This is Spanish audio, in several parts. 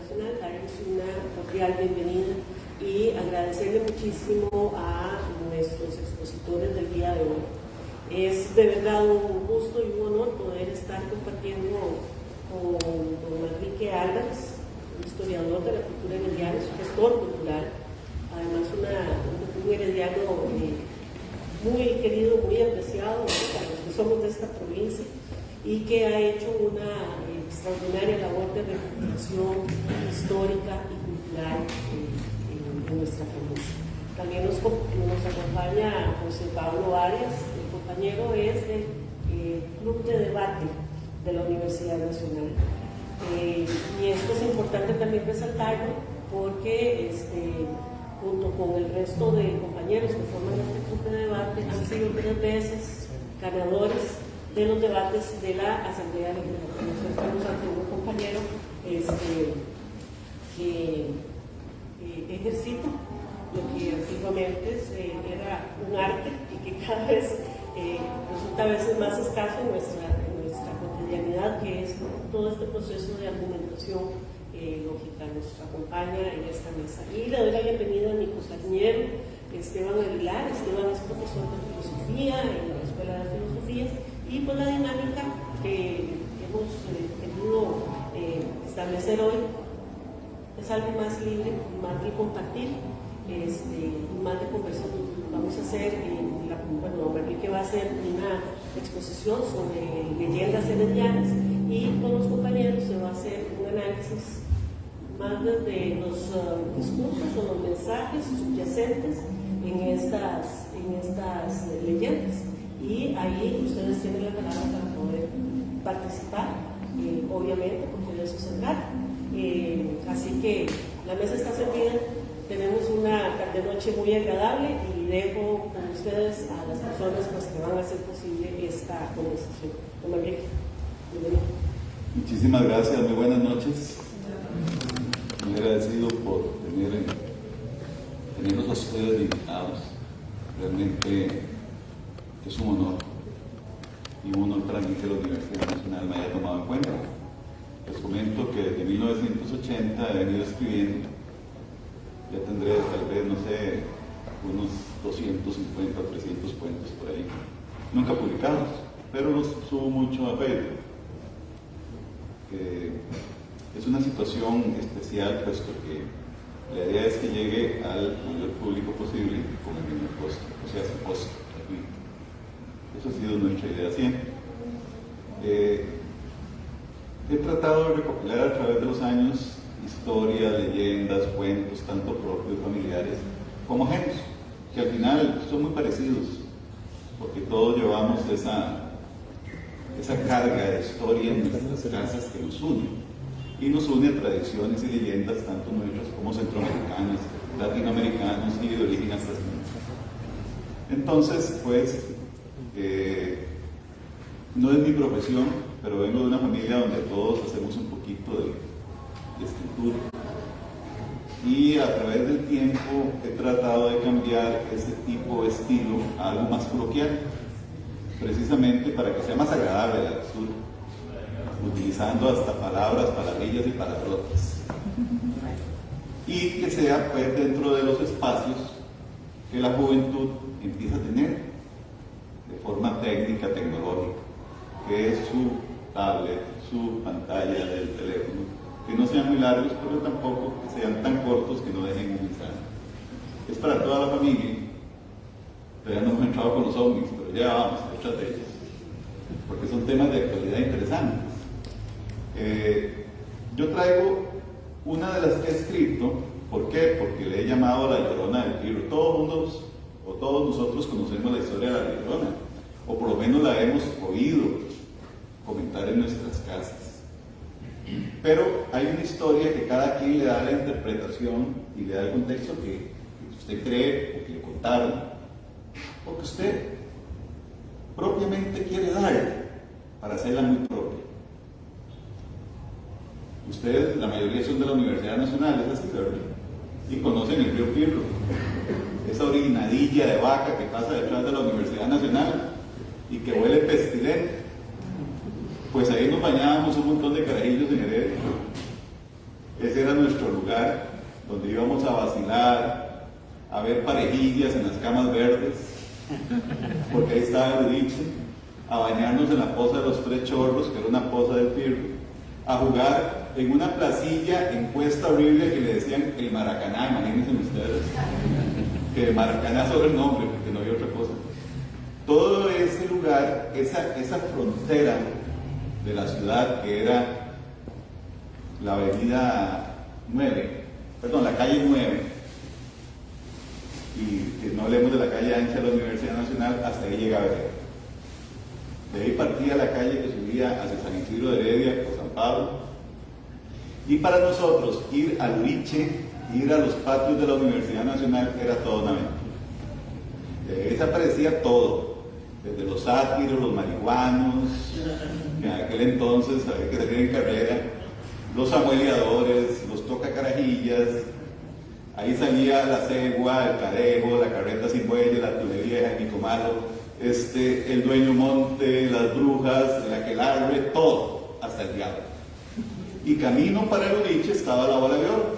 Nacional, darles una cordial bienvenida y agradecerle muchísimo a nuestros expositores del día de hoy. Es de verdad un gusto y un honor poder estar compartiendo con don Manrique Álvarez, un historiador de la cultura herediana, un gestor cultural, además un herediano muy querido, muy apreciado, ¿no?, para los que somos de esta provincia, y que ha hecho una extraordinaria labor de recuperación histórica y cultural en nuestra provincia. También nos acompaña José Pablo Arias, el compañero es del Club de Debate de la Universidad Nacional. Y esto es importante también resaltarlo porque junto con el resto de compañeros que forman este club de debate han sido 3 veces ganadores de los debates de la Asamblea Legislativa. Nosotros estamos ante un compañero que ejercita lo que antiguamente era un arte y que cada vez resulta a veces más escaso en nuestra cotidianidad, que es todo este proceso de argumentación lógica. Nos acompaña en esta mesa. Y le doy la bienvenida a mi compañero Esteban Aguilar. Esteban es profesor de filosofía en la Escuela de Filosofía, y pues la dinámica que hemos querido establecer hoy es algo más libre, más de compartir, más de conversación. Vamos a hacer, Manrique va a hacer una exposición sobre leyendas heredianas, y con los compañeros se va a hacer un análisis más desde los discursos o los mensajes subyacentes en estas leyendas. Y ahí ustedes tienen la palabra para poder participar, obviamente, porque de eso se trata. Así que la mesa está servida, tenemos una tarde-noche muy agradable, y dejo con ustedes a las personas pues, que van a hacer posible esta conversación. Don Manrique, bienvenido. Muchísimas gracias, muy buenas noches. Muy agradecido por tenerlos a ustedes invitados. Realmente es un honor, y un honor para mí que la Universidad Nacional me haya tomado en cuenta. Les comento que desde 1980 he venido escribiendo, ya tendré tal vez, no sé, unos 250 o 300 cuentos por ahí, nunca publicados, pero los subo mucho a Facebook. Es una situación especial, puesto que la idea es que llegue al mayor público posible con el menor costo, o sea, sin costo gratuito. Eso ha sido nuestra idea siempre. He tratado de recopilar a través de los años historias, leyendas, cuentos, tanto propios, familiares, como ajenos, que al final son muy parecidos, porque todos llevamos esa carga de historia en nuestras casas que nos une, y nos une a tradiciones y leyendas, tanto nuestras como centroamericanas, latinoamericanas y de origen hasta entonces, pues, no es mi profesión, pero vengo de una familia donde todos hacemos un poquito de escritura, y a través del tiempo he tratado de cambiar ese tipo de estilo a algo más coloquial, precisamente para que sea más agradable la lectura, utilizando hasta palabrillas y palabrotas, y que sea pues dentro de los espacios que la juventud empieza a tener de forma técnica, tecnológica, que es su tablet, su pantalla del teléfono, que no sean muy largos, pero tampoco que sean tan cortos que no dejen un mensaje. Es para toda la familia. Todavía no hemos entrado con los ovnis, pero ya vamos detrás de ellos, porque son temas de actualidad interesantes. Yo traigo una de las que he escrito. ¿Por qué? Porque le he llamado La Llorona del Pirro. Todos nosotros conocemos la historia de La Llorona, o por lo menos la hemos oído comentar en nuestras casas. Pero hay una historia que cada quien le da la interpretación y le da el contexto que usted cree o que le contaron, o que usted propiamente quiere dar para hacerla muy propia. Ustedes, la mayoría son de la Universidad Nacional, es así, ¿verdad? Y conocen el río Pirro, esa orinadilla de vaca que pasa detrás de la Universidad Nacional y que huele pestilente. Pues ahí nos bañábamos un montón de carajillos en Heredia. Ese era nuestro lugar donde íbamos a vacilar, a ver parejillas en las camas verdes, porque ahí estaba el Uliche, a bañarnos en la poza de los Tres Chorros, que era una poza del Pirro, a jugar en una placilla en Cuesta Horrible que le decían el Maracaná, imagínense ustedes, que Maracaná sobre el nombre, porque no había otra cosa. Todo ese lugar, esa frontera de la ciudad que era la avenida 9, perdón, la calle 9, y que no hablemos de la calle ancha de la Universidad Nacional, hasta ahí llegaba Heredia. De ahí partía la calle que subía hacia San Isidro de Heredia o San Pablo. Y para nosotros ir al Uliche, ir a los patios de la Universidad Nacional era toda una aventura. De ahí desaparecía todo, desde los sátiros, los marihuanos, que en aquel entonces había que salir en carrera, los amueleadores, los tocacarajillas. Ahí salía la cegua, el carejo, la carreta sin bueyes, la tulería de Jaimico Malo, el dueño monte, las brujas, el aquelarre, todo, hasta el diablo. Y camino para el Uliche estaba la Bola de Oro.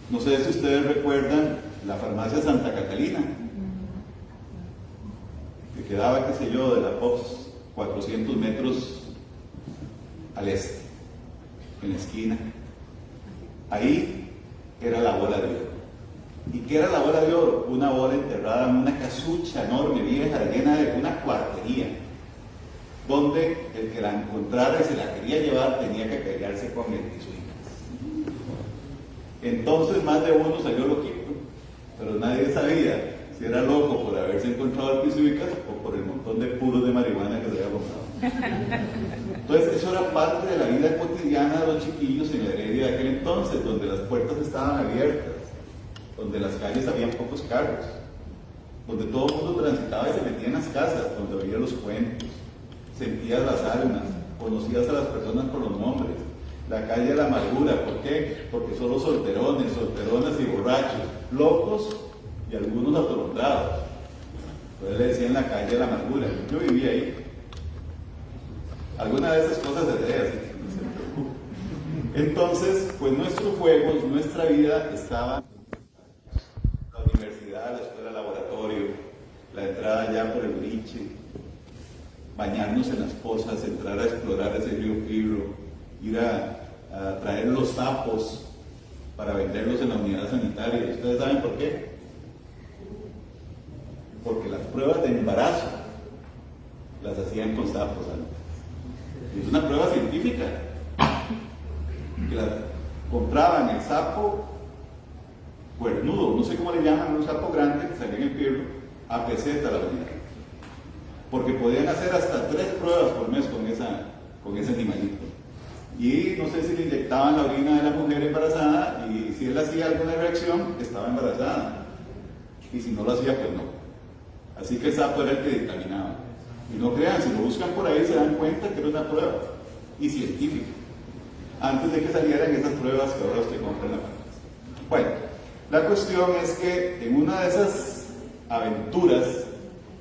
No sé si ustedes recuerdan la farmacia Santa Catalina, que quedaba, qué sé yo, de la POPS 400 metros al este, en la esquina. Ahí era la Bola de Oro. ¿Y qué era la Bola de Oro? Una bola enterrada en una casucha enorme, vieja, llena de una cuartería, donde el que la encontrara y se la quería llevar tenía que pelearse con el pisuicas. Entonces más de uno salió loquito, pero nadie sabía si era loco por haberse encontrado al pisuicas o por el montón de puros de marihuana que se había comprado. Entonces eso era parte de la vida cotidiana de los chiquillos en la Heredia de aquel entonces, donde las puertas estaban abiertas, donde las calles habían pocos carros, donde todo el mundo transitaba y se metía en las casas, donde oía los cuentos, sentías las almas, conocías a las personas por los nombres. La calle de la amargura, ¿por qué? Porque solo solterones, solteronas y borrachos, locos y algunos atormentados. Entonces le decían la calle de la amargura. Yo vivía ahí. Alguna de esas cosas se ve, así que no se preocupe. Entonces, pues nuestros juegos, nuestra vida estaba la universidad, la escuela laboratorio, la entrada ya por el Uliche, bañarnos en las pozas, entrar a explorar ese río Pirro, ir a traer los sapos para venderlos en la unidad sanitaria. ¿Ustedes saben por qué? Porque las pruebas de embarazo las hacían con sapos antes. Y es una prueba científica. Que compraban el sapo cuernudo, no sé cómo le llaman, un sapo grande que salía en el Pirro, a peseta la unidad. Porque podían hacer hasta 3 pruebas por mes con ese animalito. Y no sé si le inyectaban la orina de la mujer embarazada, y si él hacía alguna reacción, estaba embarazada. Y si no lo hacía, pues no. Así que el sapo era el que dictaminaba. Y no crean, si lo buscan por ahí se dan cuenta que era una prueba. Y científica. Antes de que salieran esas pruebas que ahora usted compra en la farmacia. Bueno, la cuestión es que en una de esas aventuras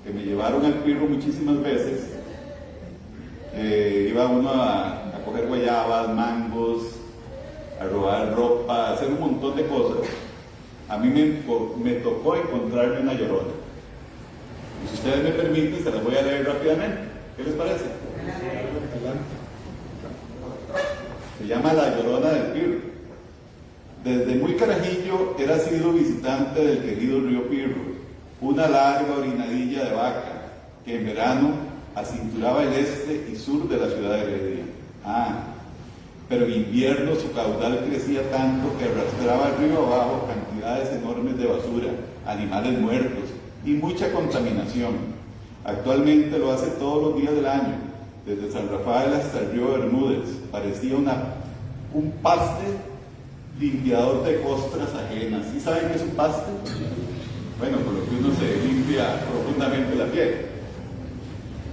que me llevaron al Pirro muchísimas veces, iba uno a coger guayabas, mangos, a robar ropa, a hacer un montón de cosas. A mí me tocó encontrarme una llorona. Y si ustedes me permiten, se las voy a leer rápidamente. ¿Qué les parece? Se llama La Llorona del Pirro. Desde muy carajillo era sido visitante del querido río Pirro, una larga orinadilla de vaca que en verano acinturaba el este y sur de la ciudad de Heredia. Pero en invierno su caudal crecía tanto que arrastraba el río abajo cantidades enormes de basura, animales muertos y mucha contaminación. Actualmente lo hace todos los días del año, desde San Rafael hasta el río Bermúdez. Parecía un paste limpiador de costras ajenas. ¿Sí saben qué es un paste? Bueno, por lo que uno se limpia profundamente la piel.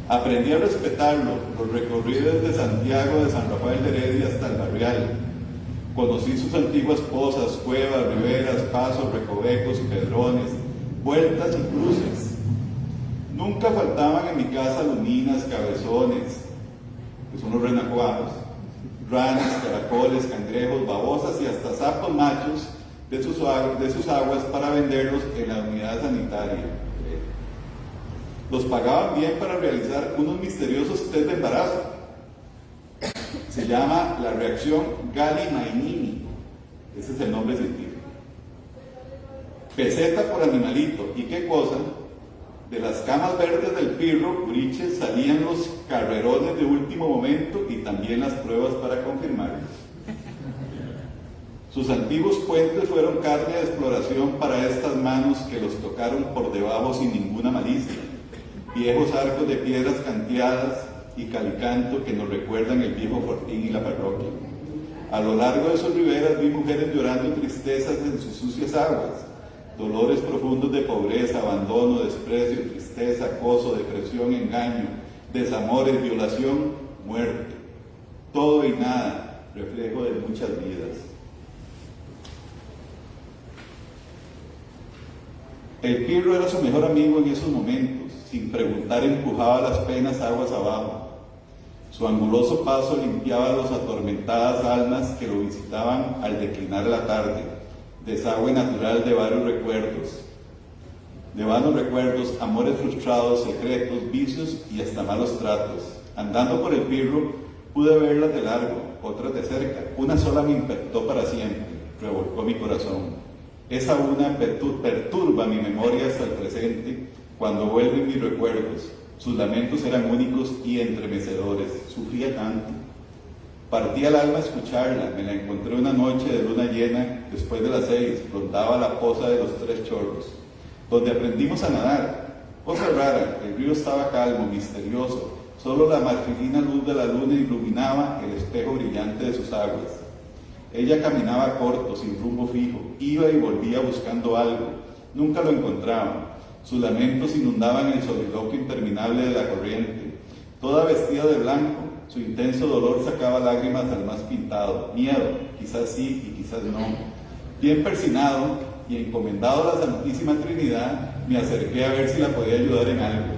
Aprendí a respetarlo, los recorrí desde Santiago de San Rafael de Heredia hasta el Barrial. Conocí sus antiguas pozas, cuevas, riberas, pasos, recovecos, pedrones, vueltas y cruces. Nunca faltaban en mi casa luminas, cabezones, que son los renacuajos, ranas, caracoles, cangrejos, babosas y hasta sapos machos de sus aguas para venderlos en la unidad sanitaria. Los pagaban bien para realizar unos misteriosos test de embarazo. Se llama la reacción Galli-Mainini. Ese es el nombre científico. Peseta por animalito. ¿Y qué cosa? De las camas verdes del pirro, Briches, salían los carrerones de último momento y también las pruebas para confirmarlos. Sus antiguos puentes fueron carne de exploración para estas manos que los tocaron por debajo sin ninguna malicia. Viejos arcos de piedras canteadas y calicanto que nos recuerdan el viejo fortín y la parroquia. A lo largo de sus riberas vi mujeres llorando tristezas en sus sucias aguas, dolores profundos de pobreza, abandono, desprecio, tristeza, acoso, depresión, engaño, desamores, violación, muerte. Todo y nada, reflejo de muchas vidas. El pirro era su mejor amigo en esos momentos. Sin preguntar empujaba las penas aguas abajo. Su anguloso paso limpiaba las atormentadas almas que lo visitaban al declinar la tarde, desagüe natural de varios recuerdos, de vanos recuerdos, amores frustrados, secretos, vicios y hasta malos tratos. Andando por el pirro pude verlas de largo, otras de cerca. Una sola me impactó para siempre, revolcó mi corazón. Esa una perturba mi memoria hasta el presente, cuando vuelven mis recuerdos. Sus lamentos eran únicos y entremecedores. Sufría tanto. Partía el alma a escucharla. Me la encontré una noche de luna llena, después de las 6, rondaba la poza de los 3 chorros, donde aprendimos a nadar. Cosa rara, el río estaba calmo, misterioso. Solo la marfilina luz de la luna iluminaba el espejo brillante de sus aguas. Ella caminaba corto, sin rumbo fijo, iba y volvía buscando algo. Nunca lo encontraba. Sus lamentos inundaban el soliloquio interminable de la corriente. Toda vestida de blanco, su intenso dolor sacaba lágrimas al más pintado. Miedo, quizás sí y quizás no. Bien persinado y encomendado a la Santísima Trinidad, me acerqué a ver si la podía ayudar en algo.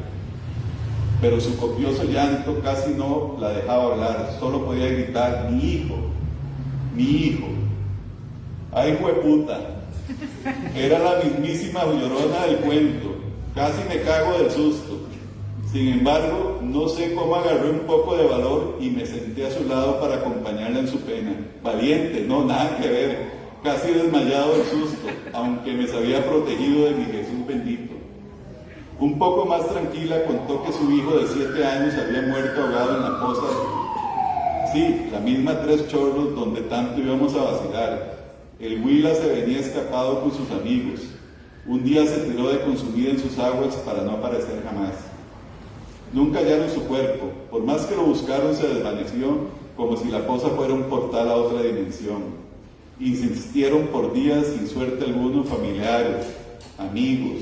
Pero su copioso llanto casi no la dejaba hablar, solo podía gritar: mi hijo, mi hijo. ¡Ay, jueputa! Era la mismísima Llorona del cuento. Casi me cago del susto. Sin embargo, no sé cómo agarré un poco de valor y me senté a su lado para acompañarla en su pena. Valiente, no, nada que ver. Casi desmayado del susto, aunque me sabía protegido de mi Jesús bendito. Un poco más tranquila contó que su hijo de 7 años había muerto ahogado en la poza. Sí, la misma 3 chorros donde tanto íbamos a vacilar. El huila se venía escapado con sus amigos. Un día se tiró de consumida en sus aguas para no aparecer jamás. Nunca hallaron su cuerpo. Por más que lo buscaron, se desvaneció, como si la poza fuera un portal a otra dimensión. Insistieron por días sin suerte alguno familiares, amigos.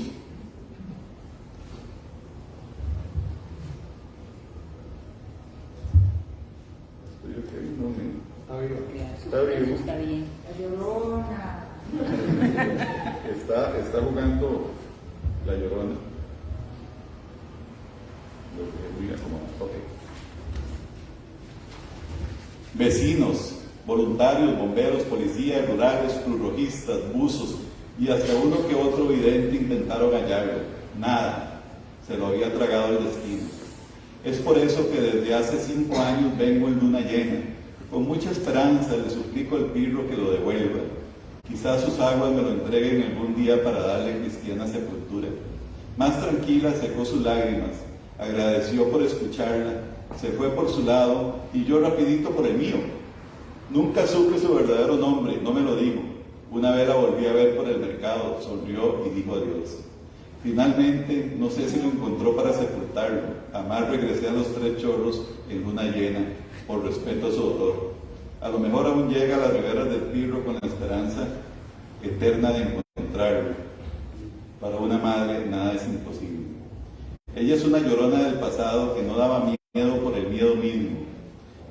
Está bien. Está bien. Está jugando la Llorona. Okay. Vecinos, voluntarios, bomberos, policías, rurales, cruzrojistas, buzos y hasta uno que otro vidente intentaron hallarlo. Nada, se lo había tragado el destino. Es por eso que desde hace 5 años vengo en luna llena. Con mucha esperanza le suplico al pirro que lo devuelva. Quizás sus aguas me lo entreguen algún día para darle cristiana sepultura. Más tranquila secó sus lágrimas, agradeció por escucharla, se fue por su lado y yo rapidito por el mío. Nunca supe su verdadero nombre, no me lo dijo. Una vez la volví a ver por el mercado, sonrió y dijo adiós. Finalmente, no sé si lo encontró para sepultarlo. Jamás regresé a los 3 chorros en luna llena, por respeto a su dolor. A lo mejor aún llega a las riberas del Pirro con la esperanza eterna de encontrarlo. Para una madre nada es imposible. Ella es una llorona del pasado que no daba miedo por el miedo mismo.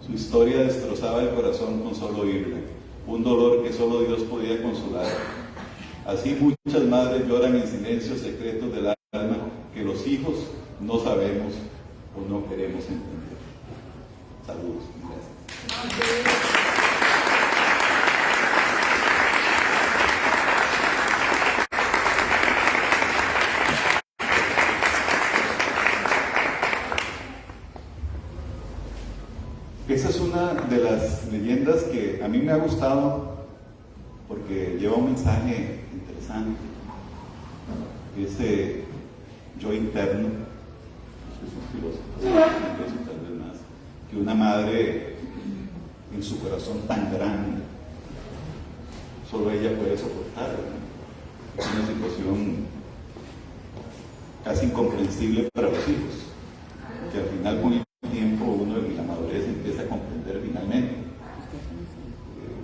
Su historia destrozaba el corazón con solo oírla, un dolor que solo Dios podía consolar. Así muchas madres lloran en silencio secretos del alma que los hijos no sabemos o no queremos entender. Saludos y gracias. una de las leyendas que a mí me ha gustado porque lleva un mensaje interesante. Ese yo interno, es un filósofo, tal vez más, que una madre en su corazón tan grande, solo ella puede soportar. Es una situación casi incomprensible para los hijos, que al final con el tiempo uno en la madurez empieza a comprender finalmente.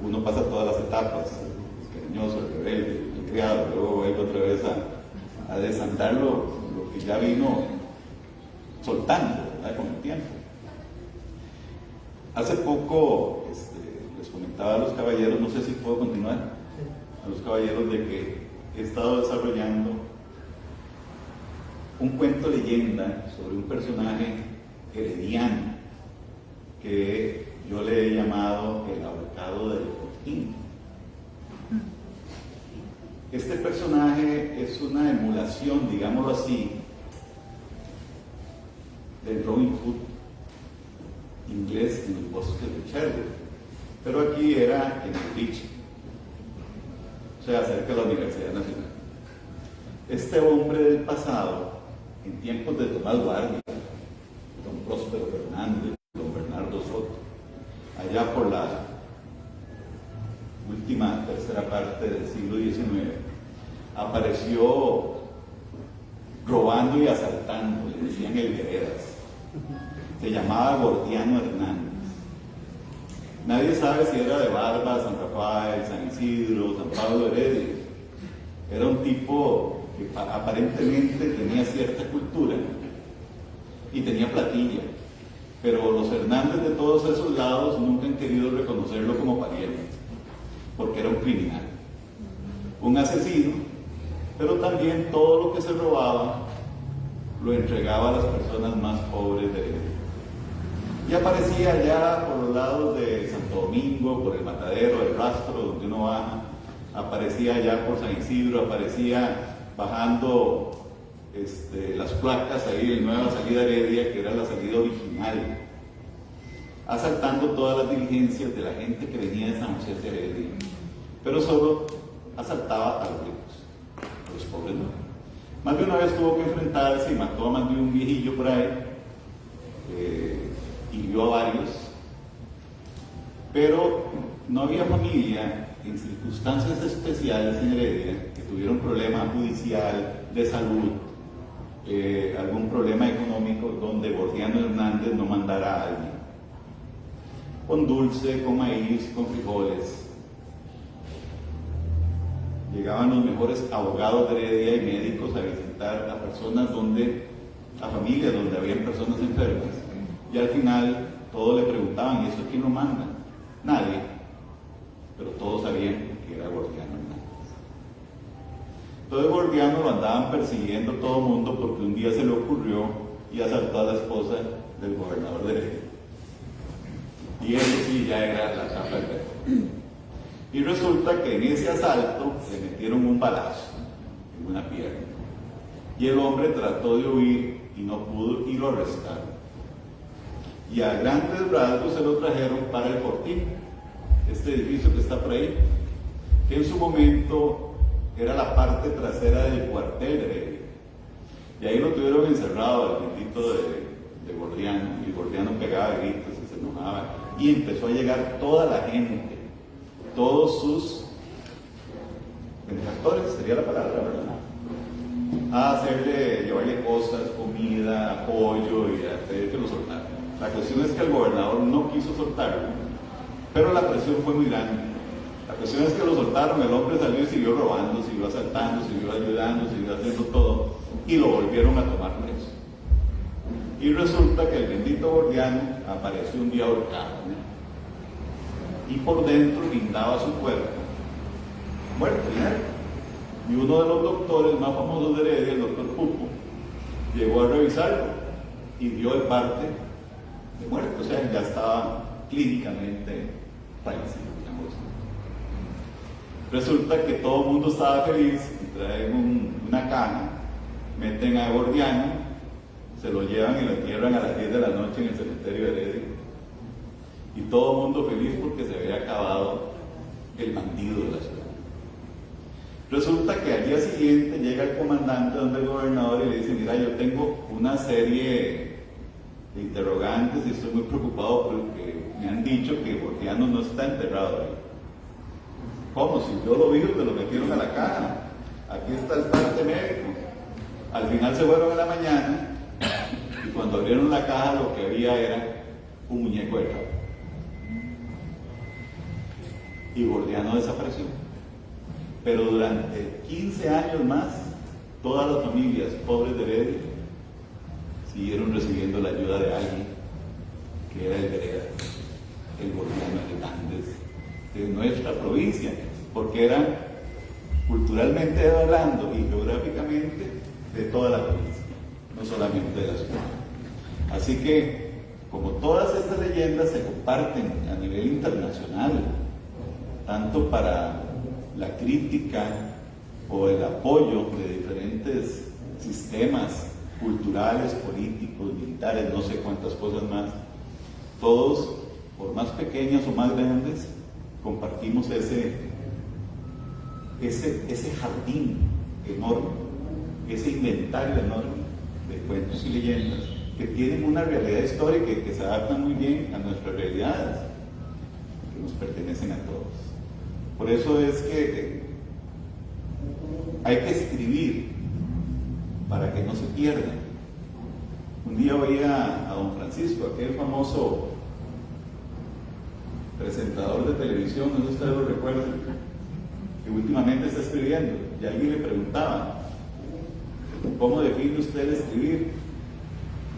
Uno pasa todas las etapas, el cariñoso, el rebelde, el criado, luego vuelve otra vez a desandar lo que ya vino soltando, ¿verdad?, con el tiempo. Hace poco les comentaba a los caballeros, no sé si puedo continuar, a los caballeros de que he estado desarrollando un cuento leyenda sobre un personaje herediano que yo le he llamado el ahorcado del Fortín. Este personaje es una emulación, digámoslo así, del Robin Hood inglés en los bosques de Sherwood, pero aquí era en el Beach, o sea, cerca de la Universidad Nacional. Este hombre del pasado, en tiempos de Tomás Guardia, don Próspero Fernández, don Bernardo Soto, allá por la última tercera parte del siglo XIX, apareció robando y asaltando, le decían el Veredas. Se llamaba Gordiano Hernández. Nadie sabe si era de Barba, San Rafael, San Isidro, San Pablo Heredia. Era un tipo que aparentemente tenía cierta cultura y tenía platilla, pero los Hernández de todos esos lados nunca han querido reconocerlo como pariente, porque era un criminal, un asesino, pero también todo lo que se robaba lo entregaba a las personas más pobres de Heredia. Y aparecía allá por los lados de Santo Domingo, por el Matadero, el Rastro, donde uno baja, aparecía allá por San Isidro, aparecía bajando las placas ahí en Nueva Salida Heredia, que era la salida original, asaltando todas las diligencias de la gente que venía de San José de Heredia, pero solo asaltaba a los ricos, a los pobres no. Más de una vez tuvo que enfrentarse y mató a más de un viejillo por ahí, hirió a varios, pero no había familia en circunstancias especiales en Heredia que tuviera un problema judicial, de salud, algún problema económico, donde Gordiano Hernández no mandara a alguien con dulce, con maíz, con frijoles. Llegaban los mejores abogados de Heredia y médicos a visitar a personas a familias donde habían personas enfermas, y al final todos le preguntaban: ¿y eso quién lo manda? Nadie, pero todos sabían que era Gordiano Hernández. Entonces Gordiano lo andaban persiguiendo todo el mundo porque un día se le ocurrió y asaltó a la esposa del gobernador de Heredia. Y eso sí ya era la tapa del perro. Y resulta que en ese asalto le metieron un balazo en una pierna. Y el hombre trató de huir y no pudo, y lo arrestaron. Y a grandes rasgos se lo trajeron para el Fortín, este edificio que está por ahí, que en su momento era la parte trasera del cuartel de Heredia. Y ahí lo tuvieron encerrado al bendito de Gordiano, y Gordiano pegaba gritos y se enojaba. Y empezó a llegar toda la gente, todos sus benefactores, sería la palabra, ¿verdad?, a llevarle cosas, comida, apoyo, y a pedir que lo soltaran. La cuestión es que el gobernador no quiso soltarlo, pero la presión fue muy grande. La cuestión es que lo soltaron, el hombre salió y siguió robando, siguió asaltando, siguió ayudando, siguió haciendo todo, y lo volvieron a tomar preso. Y resulta que el bendito Gordiano apareció un día ahorcado, y por dentro guindaba su cuerpo, muerto, ¿no? Y uno de los doctores más famosos de Heredia, el doctor Pupo, llegó a revisarlo y dio el parte de muerto, o sea, ya estaba clínicamente fallecido, digamos. Resulta que todo el mundo estaba feliz, y traen una caja, meten a Gordiano, se lo llevan y lo entierran a las 10 de la noche en el cementerio de Heredia. y todo el mundo feliz porque se había acabado el bandido de la ciudad. Resulta que al día siguiente llega el comandante donde el gobernador y le dice: mira, yo tengo una serie de interrogantes y estoy muy preocupado porque me han dicho que Gordiano no está enterrado ahí. ¿Cómo? Si yo lo vi, te lo metieron a la caja. Aquí está el parte médico. Al final se fueron en la mañana y cuando abrieron la caja lo que había era un muñeco de trapo. Y Gordiano desapareció. Pero durante 15 años más, todas las familias pobres de Heredia siguieron recibiendo la ayuda de alguien que era el Vereda, el Gordiano Hernández de nuestra provincia, porque eran culturalmente hablando y geográficamente de toda la provincia, no solamente de la ciudad. Así que, como todas estas leyendas se comparten a nivel internacional, tanto para la crítica o el apoyo de diferentes sistemas culturales, políticos, militares, no sé cuántas cosas más, todos, por más pequeñas o más grandes, compartimos ese jardín enorme, ese inventario enorme de cuentos y leyendas que tienen una realidad histórica y que se adaptan muy bien a nuestras realidades, que nos pertenecen a todos. Por eso es que hay que escribir para que no se pierdan. Un día oía a don Francisco, aquel famoso presentador de televisión, no sé si ustedes lo recuerdan, que últimamente está escribiendo, y alguien le preguntaba: ¿cómo define usted el escribir?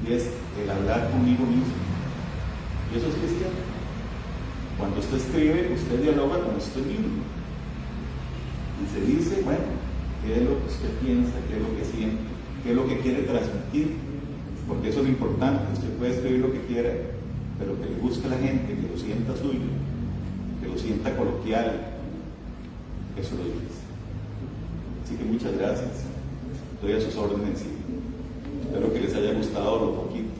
Y es el hablar conmigo mismo. Y eso es cristiano. Cuando usted escribe, usted dialoga con usted mismo. Y se dice, bueno, qué es lo que usted piensa, qué es lo que siente, qué es lo que quiere transmitir. Porque eso es lo importante. Usted puede escribir lo que quiera, pero que le guste a la gente, que lo sienta suyo, que lo sienta coloquial. Eso lo dice. Así que muchas gracias. Estoy a sus órdenes y espero que les haya gustado lo poquito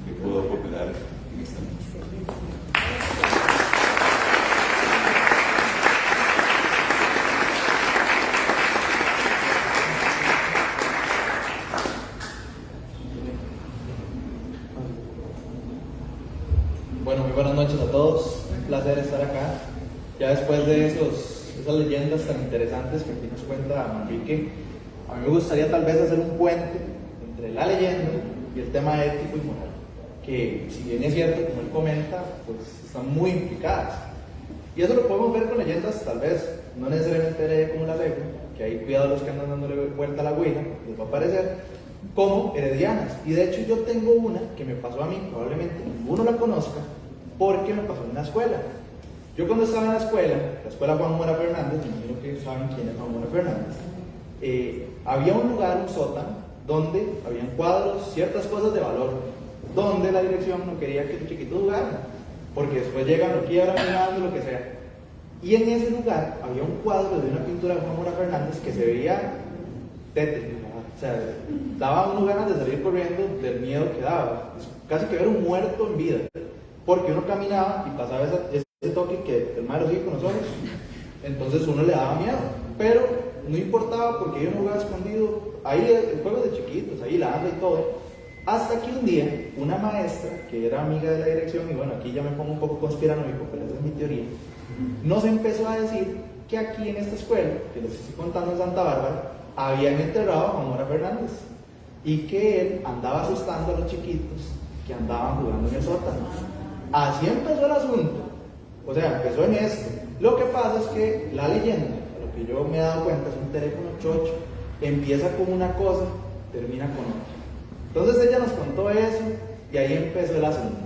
que puedo cooperar en esta noche. Bueno, muy buenas noches a todos. Un placer estar acá. Ya después de esas leyendas tan interesantes que aquí nos cuenta Manrique, a mí me gustaría tal vez hacer un puente entre la leyenda y el tema ético y moral, que si bien es cierto, como él comenta, pues están muy implicadas. Y eso lo podemos ver con leyendas, tal vez, no necesariamente heredia como la Lego, que hay cuidado los que andan dándole vuelta a la huila, les va a parecer, como heredianas. Y de hecho yo tengo una que me pasó a mí, probablemente ninguno la conozca, porque me pasó en una escuela. Yo cuando estaba en la escuela Juan Mora Fernández, me imagino que saben quién es Juan Mora Fernández, había un lugar, un sótano, donde habían cuadros, ciertas cosas de valor, donde la dirección no quería que los chiquitos jugaran, porque después llegan, lo quiebran, lo que sea. Y en ese lugar había un cuadro de una pintura de Juan Mora Fernández que se veía tétrico, o sea, daba unos ganas de salir corriendo del miedo que daba, casi que ver un muerto en vida, porque uno caminaba y pasaba ese toque que el madre sigue con los ojos, entonces uno le daba miedo, pero no importaba porque yo no jugaba escondido, ahí el juego de chiquitos, ahí la anda y todo, hasta que un día una maestra, que era amiga de la dirección, y bueno, aquí ya me pongo un poco conspiranoico, pero esa es mi teoría, nos empezó a decir que aquí en esta escuela, que les estoy contando en Santa Bárbara, habían enterrado a Juan Mora Fernández, y que él andaba asustando a los chiquitos que andaban jugando en el sótano. Así empezó el asunto, o sea, empezó en esto. Lo que pasa es que la leyenda, a lo que yo me he dado cuenta, es un teléfono chocho, empieza con una cosa, termina con otra. Entonces ella nos contó eso y ahí empezó el asunto.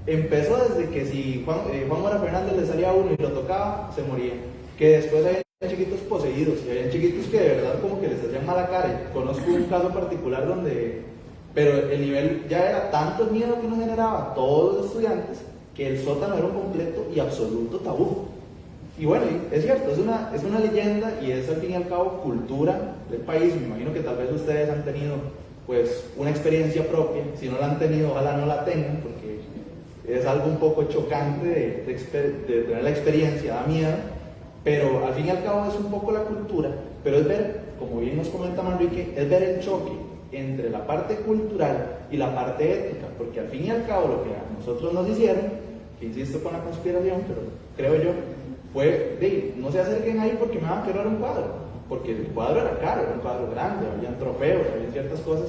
Empezó desde que si Juan Mora Fernández le salía a uno y lo tocaba, se moría. Que después había chiquitos poseídos y había chiquitos que de verdad como que les hacían mala cara. Y conozco un caso particular donde, pero el nivel ya era tanto el miedo que nos generaba a todos los estudiantes que el sótano era un completo y absoluto tabú. Y bueno, es cierto, es una leyenda y es al fin y al cabo cultura del país. Me imagino que tal vez ustedes han tenido pues una experiencia propia, si no la han tenido, ojalá no la tengan, porque es algo un poco chocante de tener la experiencia, da miedo, pero al fin y al cabo es un poco la cultura, pero es ver, como bien nos comenta Manrique, es ver el choque entre la parte cultural y la parte ética, porque al fin y al cabo lo que a nosotros nos hicieron, que insisto con la conspiración, pero creo yo, fue de no se acerquen ahí porque me van a querer un cuadro, porque el cuadro era caro, era un cuadro grande, habían trofeos, había ciertas cosas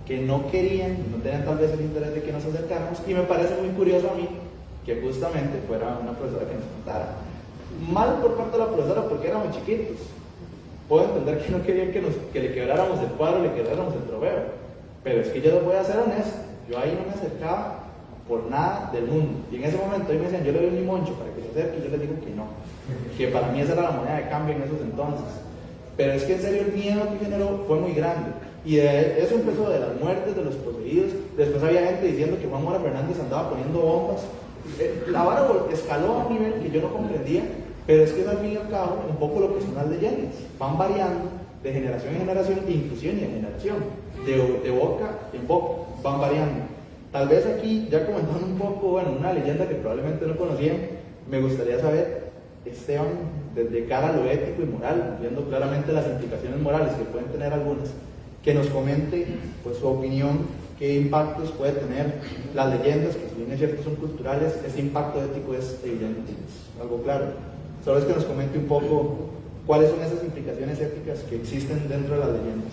que no querían, no tenían tal vez el interés de que nos acercáramos, y me parece muy curioso a mí que justamente fuera una profesora que nos contara. Mal por parte de la profesora porque éramos chiquitos. Puedo entender que no querían que le quebráramos el cuadro, le quebráramos el trofeo, pero es que yo les voy a ser honesto, yo ahí no me acercaba por nada del mundo, y en ese momento ahí me decían, yo le doy un limoncho para que se acerque, y yo les digo que no, que para mí esa era la moneda de cambio en esos entonces, pero es que en serio el miedo que generó fue muy grande, y eso empezó de las muertes de los poseídos. Después había gente diciendo que Juan Mora Fernández andaba poniendo bombas. La vara escaló a un nivel que yo no comprendía, pero es que es al fin y al cabo un poco lo que son las leyendas, van variando de generación en generación, inclusive en generación, de boca en boca, van variando. Tal vez aquí, ya comentando un poco, bueno, una leyenda que probablemente no conocían, me gustaría saber, Esteban, desde cara a lo ético y moral, viendo claramente las implicaciones morales que pueden tener algunas, que nos comente pues, su opinión, qué impactos puede tener las leyendas, que si bien es cierto son culturales, ese impacto ético es evidente, es algo claro. Solo es que nos comente un poco cuáles son esas implicaciones éticas que existen dentro de las leyendas.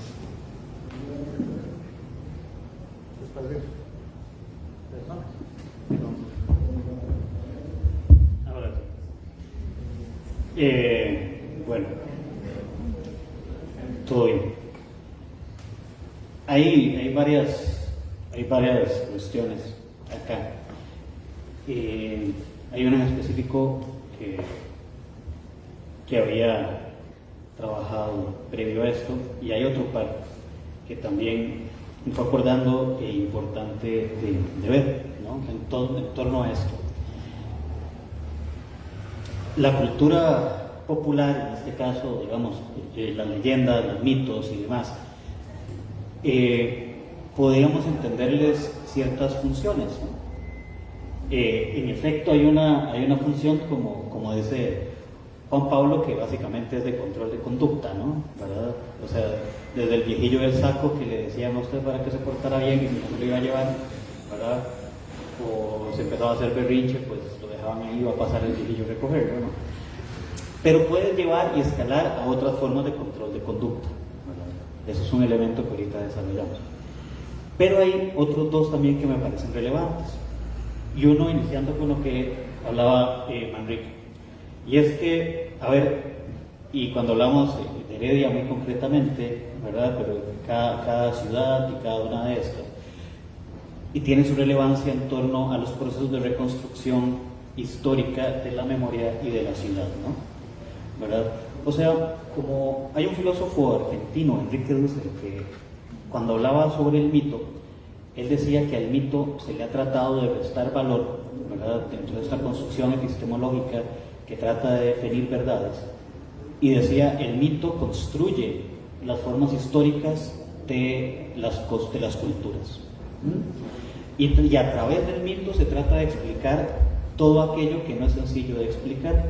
Ahora sí. Bueno, todo bien. Hay varias cuestiones acá. Hay una en específico que había trabajado previo a esto, y hay otro par que también me fue acordando importante de ver, ¿no? En torno a esto. La cultura popular, en este caso, digamos, las leyendas, los mitos y demás, podríamos entenderles ciertas funciones, ¿no? En efecto hay una función, como dice Juan Pablo, que básicamente es de control de conducta, ¿no? ¿Verdad? O sea, desde el viejillo del saco que le decían a usted para que se portara bien y no se lo iba a llevar, ¿verdad? O se empezaba a hacer berrinche, pues lo dejaban ahí, iba a pasar el viejillo a recogerlo, ¿no? Pero puede llevar y escalar a otras formas de control de conducta, ¿verdad? Eso es un elemento que ahorita desarrollamos. Pero hay otros dos también que me parecen relevantes. Y uno, iniciando con lo que hablaba Manrique. Y es que, a ver, y cuando hablamos de Heredia muy concretamente, ¿verdad? Pero cada ciudad y cada una de estas, y tiene su relevancia en torno a los procesos de reconstrucción histórica de la memoria y de la ciudad, ¿no? ¿Verdad? O sea, como hay un filósofo argentino, Enrique Dussel, que cuando hablaba sobre el mito, él decía que al mito se le ha tratado de restar valor, ¿verdad? Dentro de esta construcción epistemológica que trata de definir verdades, y decía, el mito construye las formas históricas de las culturas. Y a través del mito se trata de explicar todo aquello que no es sencillo de explicar.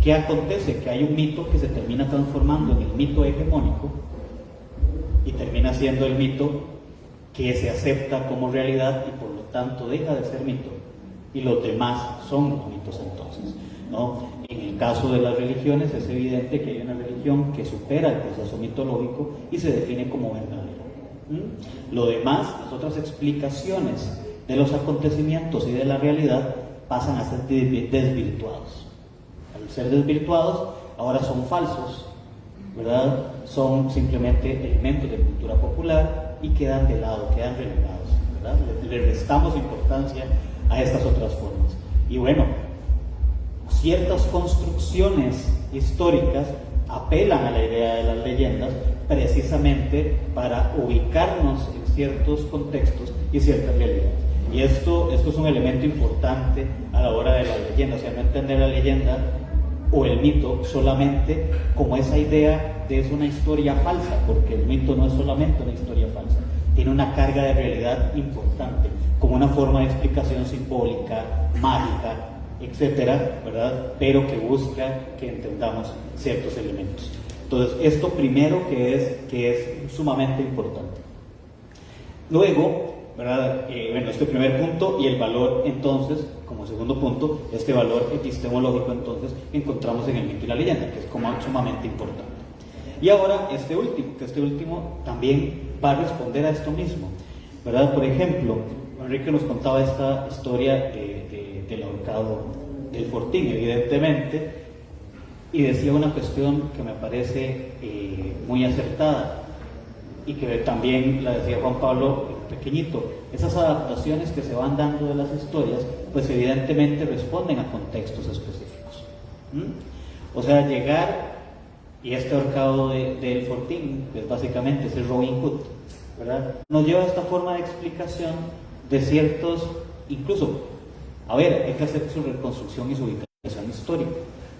¿Qué acontece? Que hay un mito que se termina transformando en el mito hegemónico y termina siendo el mito que se acepta como realidad y por lo tanto deja de ser mito, y los demás son los mitos entonces, ¿no? En el caso de las religiones es evidente que hay una religión que supera el proceso mitológico y se define como verdadera. Lo demás, las otras explicaciones de los acontecimientos y de la realidad pasan a ser desvirtuados. Al ser desvirtuados, ahora son falsos, ¿verdad? Son simplemente elementos de cultura popular y quedan de lado, quedan relegados, ¿verdad? Le restamos importancia a estas otras formas. Y bueno, ciertas construcciones históricas apelan a la idea de las leyendas precisamente para ubicarnos en ciertos contextos y ciertas realidades. Y esto es un elemento importante a la hora de la leyenda, o sea, no entender la leyenda o el mito solamente como esa idea de es una historia falsa, porque el mito no es solamente una historia falsa, tiene una carga de realidad importante, como una forma de explicación simbólica, mágica, etcétera, ¿verdad? Pero que busca que entendamos ciertos elementos. Entonces, esto primero que es sumamente importante. Luego, ¿verdad? Bueno, este primer punto y el valor, entonces, como segundo punto, este valor epistemológico, entonces, que encontramos en el mito y la leyenda, que es como sumamente importante. Y ahora, este último también va a responder a esto mismo, ¿verdad? Por ejemplo, Enrique nos contaba esta historia del ahorcado del Fortín, evidentemente, y decía una cuestión que me parece muy acertada, y que también la decía Juan Pablo pequeñito. Esas adaptaciones que se van dando de las historias, pues evidentemente responden a contextos específicos. O sea, llegar, y este ahorcado del Fortín, que es básicamente ese Robin Hood, ¿verdad?, nos lleva a esta forma de explicación de ciertos, incluso, a ver, hay que hacer su reconstrucción y su ubicación histórica.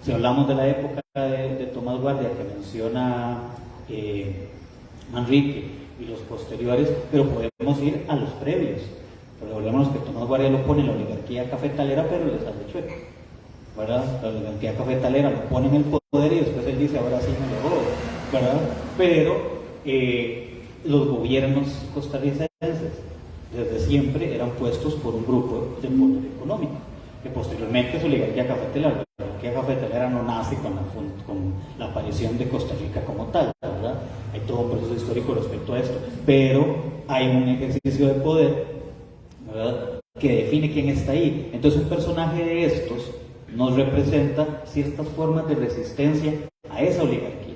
Si hablamos de la época de Tomás Guardia, que menciona Manrique, y los posteriores, pero podemos ir a los previos. Recordémonos que Tomás Guardia lo pone en la oligarquía cafetalera, pero les sale chueco, ¿verdad? La oligarquía cafetalera lo pone en el poder y después él dice, ahora sí me lo robo, ¿verdad? Pero los gobiernos costarricenses desde siempre eran puestos por un grupo de poder económico, que posteriormente es oligarquía cafetalera. La oligarquía cafetalera no nace con la aparición de Costa Rica como tal, ¿verdad? Hay todo un proceso histórico respecto a esto, pero hay un ejercicio de poder, ¿verdad?, que define quién está ahí. Entonces un personaje de estos nos representa ciertas formas de resistencia a esa oligarquía.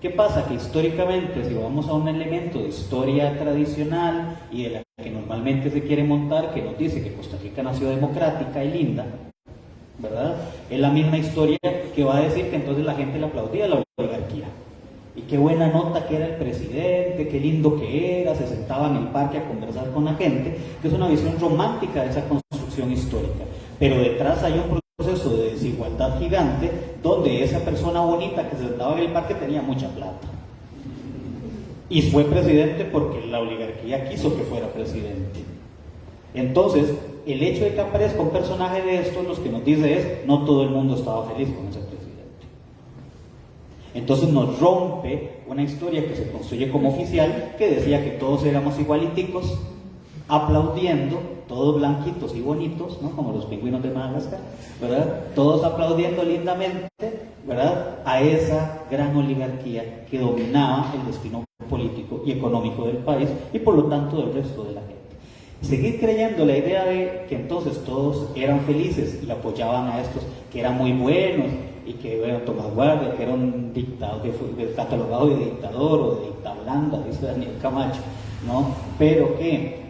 ¿Qué pasa? Que históricamente, si vamos a un elemento de historia tradicional y de la que normalmente se quiere montar, que nos dice que Costa Rica nació democrática y linda, ¿verdad?, es la misma historia que va a decir que entonces la gente le aplaudía a la oligarquía. Y qué buena nota que era el presidente, qué lindo que era, se sentaba en el parque a conversar con la gente, que es una visión romántica de esa construcción histórica. Pero detrás hay un proceso de desigualdad gigante, donde esa persona bonita que se sentaba en el parque tenía mucha plata. Y fue presidente porque la oligarquía quiso que fuera presidente. Entonces, el hecho de que aparezca un personaje de estos, lo que nos dice es, no todo el mundo estaba feliz con ese presidente. Entonces nos rompe una historia que se construye como oficial, que decía que todos éramos igualiticos, aplaudiendo, todos blanquitos y bonitos, ¿no?, como los pingüinos de Madagascar, ¿verdad?, todos aplaudiendo lindamente, ¿verdad?, a esa gran oligarquía que dominaba el destino político y económico del país y por lo tanto del resto de la gente. Seguir creyendo la idea de que entonces todos eran felices y apoyaban a estos que eran muy buenos, y que, bueno, Tomás Guardia, que era un dictador, catalogado de dictador o de dictablanda, dice Daniel Camacho, ¿no?, pero que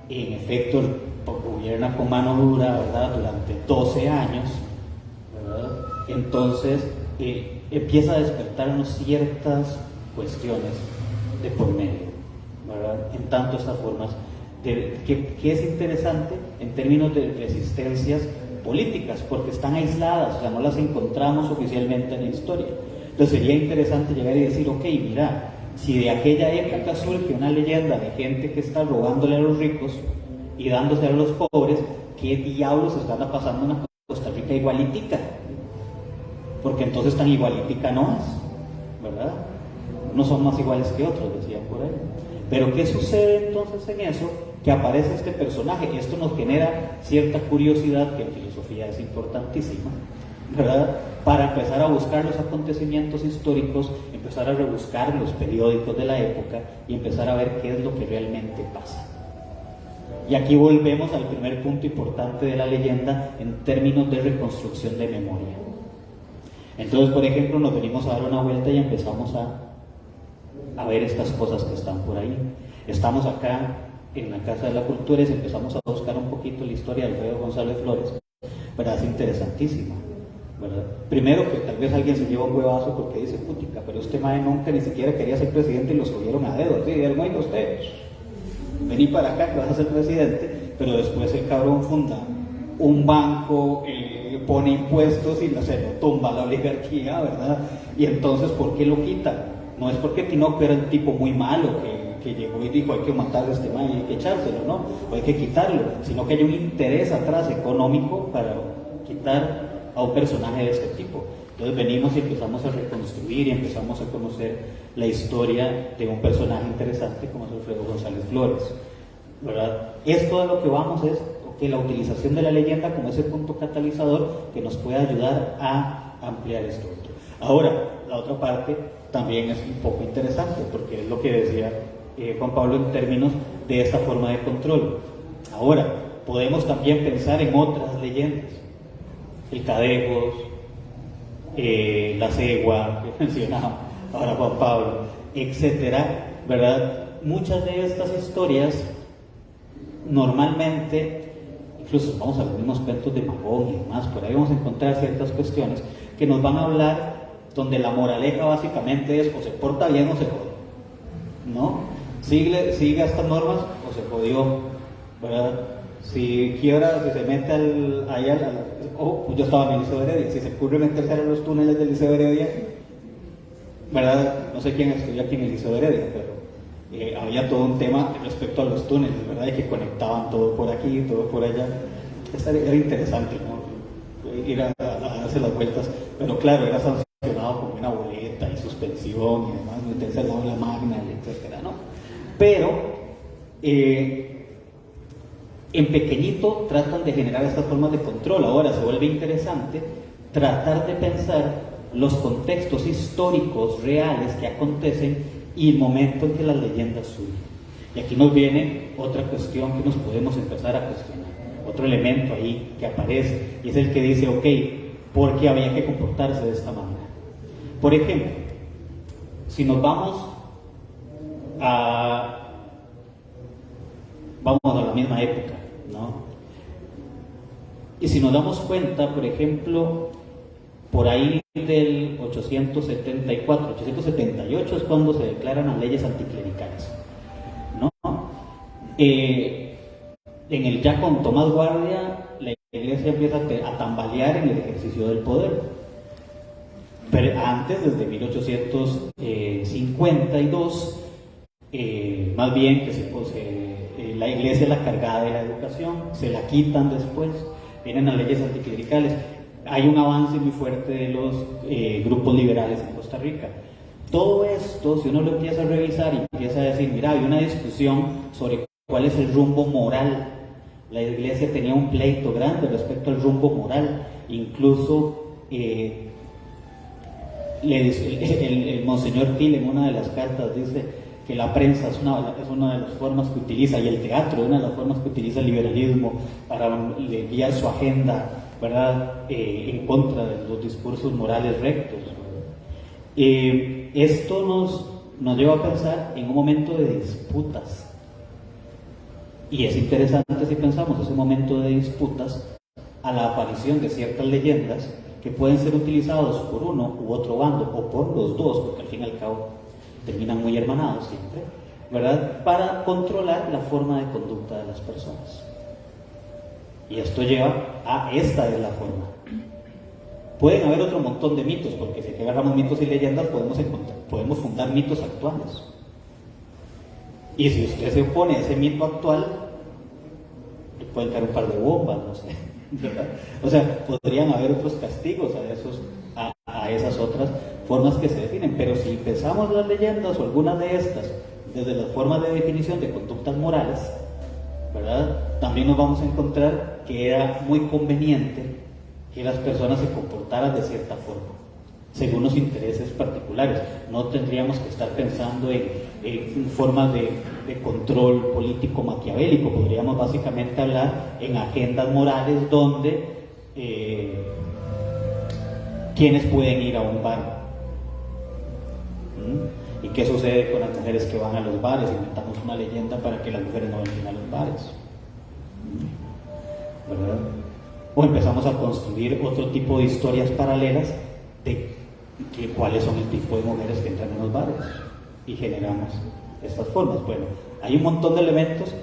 en efecto gobierna con mano dura, ¿verdad?, durante 12 años, ¿verdad? Entonces empieza a despertarnos ciertas cuestiones de por medio, ¿verdad?, en tanto estas formas que es interesante en términos de resistencias políticas, porque están aisladas, o sea, no las encontramos oficialmente en la historia. Entonces sería interesante llegar y decir, ok, mira, si de aquella época surge una leyenda de gente que está robándole a los ricos y dándose a los pobres, ¿qué diablos están pasando en una Costa Rica igualitica? Porque entonces tan igualitica no es, ¿verdad? No son más iguales que otros, decían por ahí. Pero ¿qué sucede entonces en eso? Que aparece este personaje, y esto nos genera cierta curiosidad, que en filosofía es importantísima, ¿verdad?, para empezar a buscar los acontecimientos históricos, empezar a rebuscar los periódicos de la época y empezar a ver qué es lo que realmente pasa. Y aquí volvemos al primer punto importante de la leyenda en términos de reconstrucción de memoria. Entonces, por ejemplo, nos venimos a dar una vuelta y empezamos a ver estas cosas que están por ahí. Estamos acá en la Casa de la Cultura y empezamos a buscar un poquito la historia de Alfredo González Flores, ¿verdad? Es interesantísima, ¿verdad? Primero que tal vez alguien se lleva un huevazo porque dice, putica, pero este mae nunca ni siquiera quería ser presidente y lo subieron a dedo, ¿sí? Dijeron, oiga usted, vení para acá que vas a ser presidente, pero después el cabrón funda un banco, pone impuestos y no sé, lo tumba la oligarquía, ¿verdad? Y entonces, ¿por qué lo quitan? No es porque Tinoco era un tipo muy malo, que que llegó y dijo hay que matar a este man y hay que echárselo, ¿no? O hay que quitarlo, sino que hay un interés atrás económico para quitar a un personaje de este tipo. Entonces venimos y empezamos a reconstruir y empezamos a conocer la historia de un personaje interesante como es Alfredo González Flores, ¿verdad? Esto de lo que vamos es que la utilización de la leyenda como ese punto catalizador que nos puede ayudar a ampliar esto otro. Ahora, la otra parte también es un poco interesante porque es lo que decía Juan Pablo en términos de esta forma de control. Ahora, podemos también pensar en otras leyendas, el Cadejos, la Cegua que mencionaba ahora Juan Pablo, etcétera, ¿verdad? Muchas de estas historias normalmente, incluso vamos a los mismos cuentos de Magón y demás, por ahí vamos a encontrar ciertas cuestiones que nos van a hablar donde la moraleja básicamente es o se porta bien o se jode, ¿no? Sigue estas normas o se jodió, ¿verdad? Si quiebra, si se mete yo estaba en el Liceo Heredia, si se ocurre meterse a los túneles del Liceo Heredia, ¿verdad? No sé quién estudió aquí en el Liceo Heredia, pero había todo un tema respecto a los túneles, ¿verdad? Y que conectaban todo por aquí, todo por allá. Era interesante, ¿no? Ir a darse las vueltas, pero claro, era sancionado con una boleta y suspensión y demás, meterse al lado de la magna, etcétera, ¿no? Pero en pequeñito tratan de generar estas formas de control. Ahora se vuelve interesante tratar de pensar los contextos históricos reales que acontecen y el momento en que las leyendas surgen. Y aquí nos viene otra cuestión que nos podemos empezar a cuestionar, otro elemento ahí que aparece, y es el que dice, ok, ¿por qué había que comportarse de esta manera? Por ejemplo, si nos vamos a la misma época, ¿no? Y si nos damos cuenta, por ejemplo, por ahí del 874, 878 es cuando se declaran las leyes anticlericales, ¿no? Ya con Tomás Guardia, la iglesia empieza a tambalear en el ejercicio del poder. Pero antes, desde 1852, más bien que la iglesia es la cargada de la educación, se la quitan después, vienen las leyes anticlericales. Hay un avance muy fuerte de los grupos liberales en Costa Rica. Todo esto, si uno lo empieza a revisar y empieza a decir, mira, hay una discusión sobre cuál es el rumbo moral. La iglesia tenía un pleito grande respecto al rumbo moral. Incluso el Monseñor Til en una de las cartas dice que la prensa es una de las formas que utiliza, y el teatro es una de las formas que utiliza el liberalismo para guiar su agenda, ¿verdad? En contra de los discursos morales rectos. Esto nos lleva a pensar en un momento de disputas. Y es interesante si pensamos ese momento de disputas a la aparición de ciertas leyendas que pueden ser utilizados por uno u otro bando o por los dos, porque al fin y al cabo terminan muy hermanados siempre, ¿verdad? Para controlar la forma de conducta de las personas. Y esto lleva a esta es la forma. Pueden haber otro montón de mitos, porque si agarramos mitos y leyendas podemos fundar mitos actuales. Y si usted se opone a ese mito actual, le pueden caer un par de bombas, no sé, ¿verdad? O sea, podrían haber otros castigos a esas otras formas que se definen. Pero si pensamos las leyendas o algunas de estas desde las formas de definición de conductas morales, ¿verdad? También nos vamos a encontrar que era muy conveniente que las personas se comportaran de cierta forma, según los intereses particulares. No tendríamos que estar pensando en formas de control político maquiavélico. Podríamos básicamente hablar en agendas morales donde quienes pueden ir a un bar. ¿Y qué sucede con las mujeres que van a los bares? Inventamos una leyenda para que las mujeres no vayan a los bares, ¿verdad? O empezamos a construir otro tipo de historias paralelas de cuáles son el tipo de mujeres que entran en los bares y generamos estas formas. Bueno, hay un montón de elementos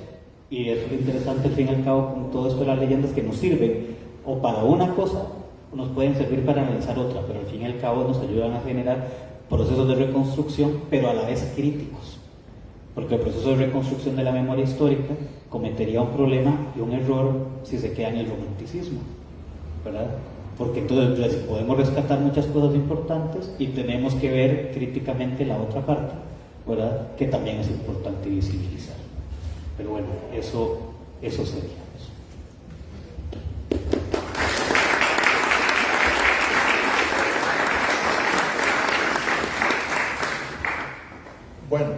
y eso es lo interesante al fin y al cabo con todo esto de las leyendas, que nos sirven o para una cosa o nos pueden servir para analizar otra, pero al fin y al cabo nos ayudan a generar procesos de reconstrucción, pero a la vez críticos, porque el proceso de reconstrucción de la memoria histórica cometería un problema y un error si se queda en el romanticismo, ¿verdad? Porque entonces podemos rescatar muchas cosas importantes y tenemos que ver críticamente la otra parte, ¿verdad? Que también es importante visibilizar. Pero bueno, eso sería. Bueno,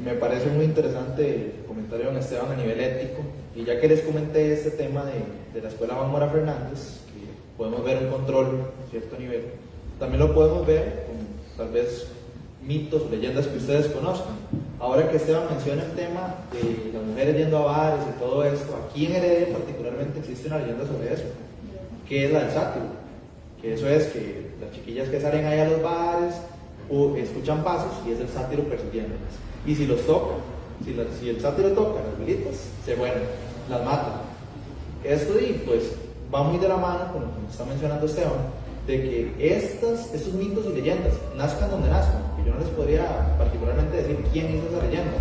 me parece muy interesante el comentario de don Esteban a nivel ético, y ya que les comenté este tema de la escuela Juan Mora Fernández, que podemos ver un control a cierto nivel, también lo podemos ver con tal vez mitos o leyendas que ustedes conozcan. Ahora que Esteban menciona el tema de las mujeres yendo a bares y todo esto, aquí en Heredia particularmente existe una leyenda sobre eso, que es la del sátiro, que eso es que las chiquillas que salen ahí a los bares o escuchan pasos y es el sátiro persiguiéndolas. Y si los toca, si el sátiro toca las velitas, se mueren, las matan. Esto pues va muy de la mano con lo que nos está mencionando Esteban, de que estos mitos y leyendas nazcan donde nazcan, que yo no les podría particularmente decir quién hizo esa leyenda.